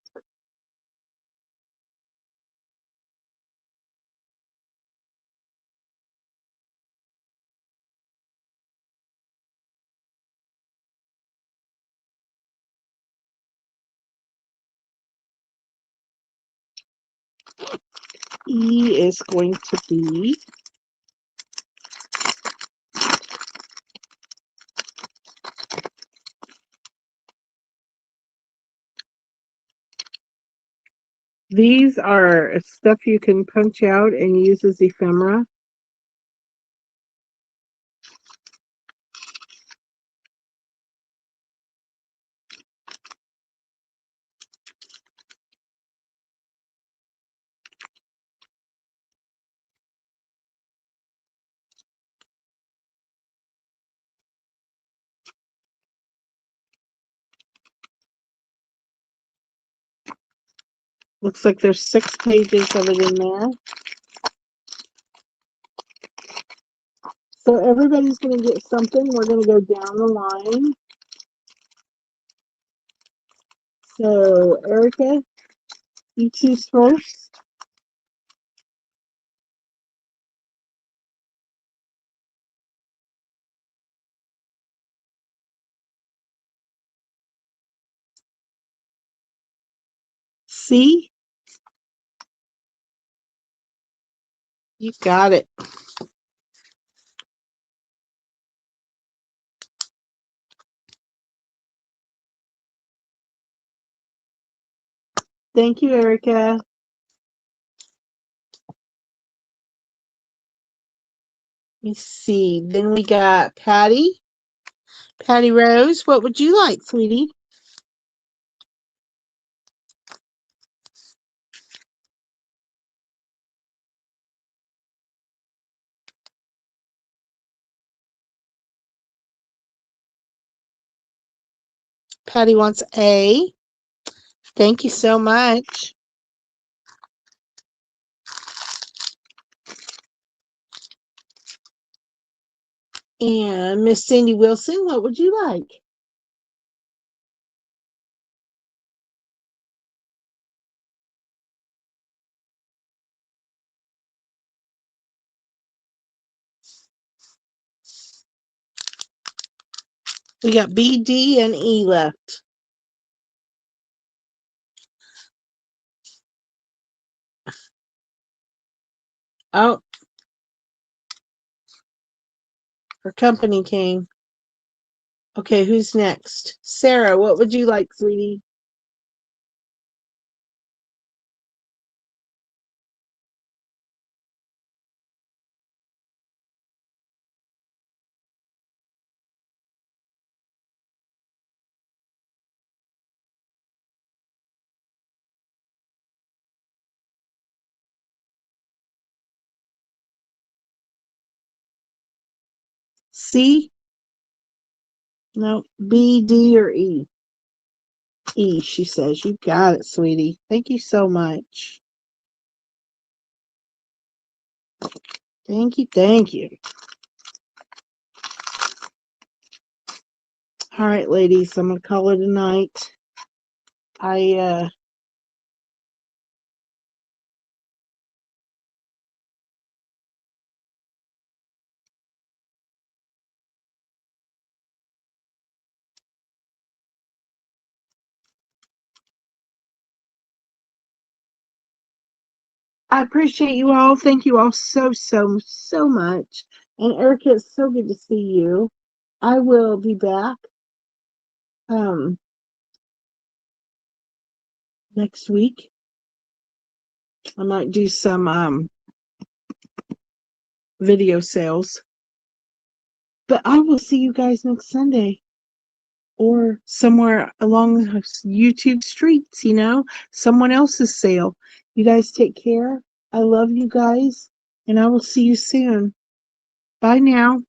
E is going to be these are stuff you can punch out and use as ephemera. Looks like there's 6 pages of it in there. So everybody's going to get something. We're going to go down the line. So Erica, you choose first. C, you got it. Thank you, Erica. Let me see. Then we got Patty. Patty Rose, what would you like, sweetie? Patty wants A. Thank you so much. And Miss Cindy Wilson, what would you like? We got B, D, and E left. Oh, her company came. Okay, who's next? Sarah, what would you like, sweetie? C? No. B, D, or E? E, she says. You got it, sweetie. Thank you so much. Thank you, thank you. All right, ladies, I'm gonna call it a night. I I appreciate you all. Thank you all so much. And Erica, it's so good to see you. I will be back um next week. I might do some video sales. But I will see you guys next Sunday or somewhere along the YouTube streets, someone else's sale. You guys take care. I love you guys, and I will see you soon. Bye now.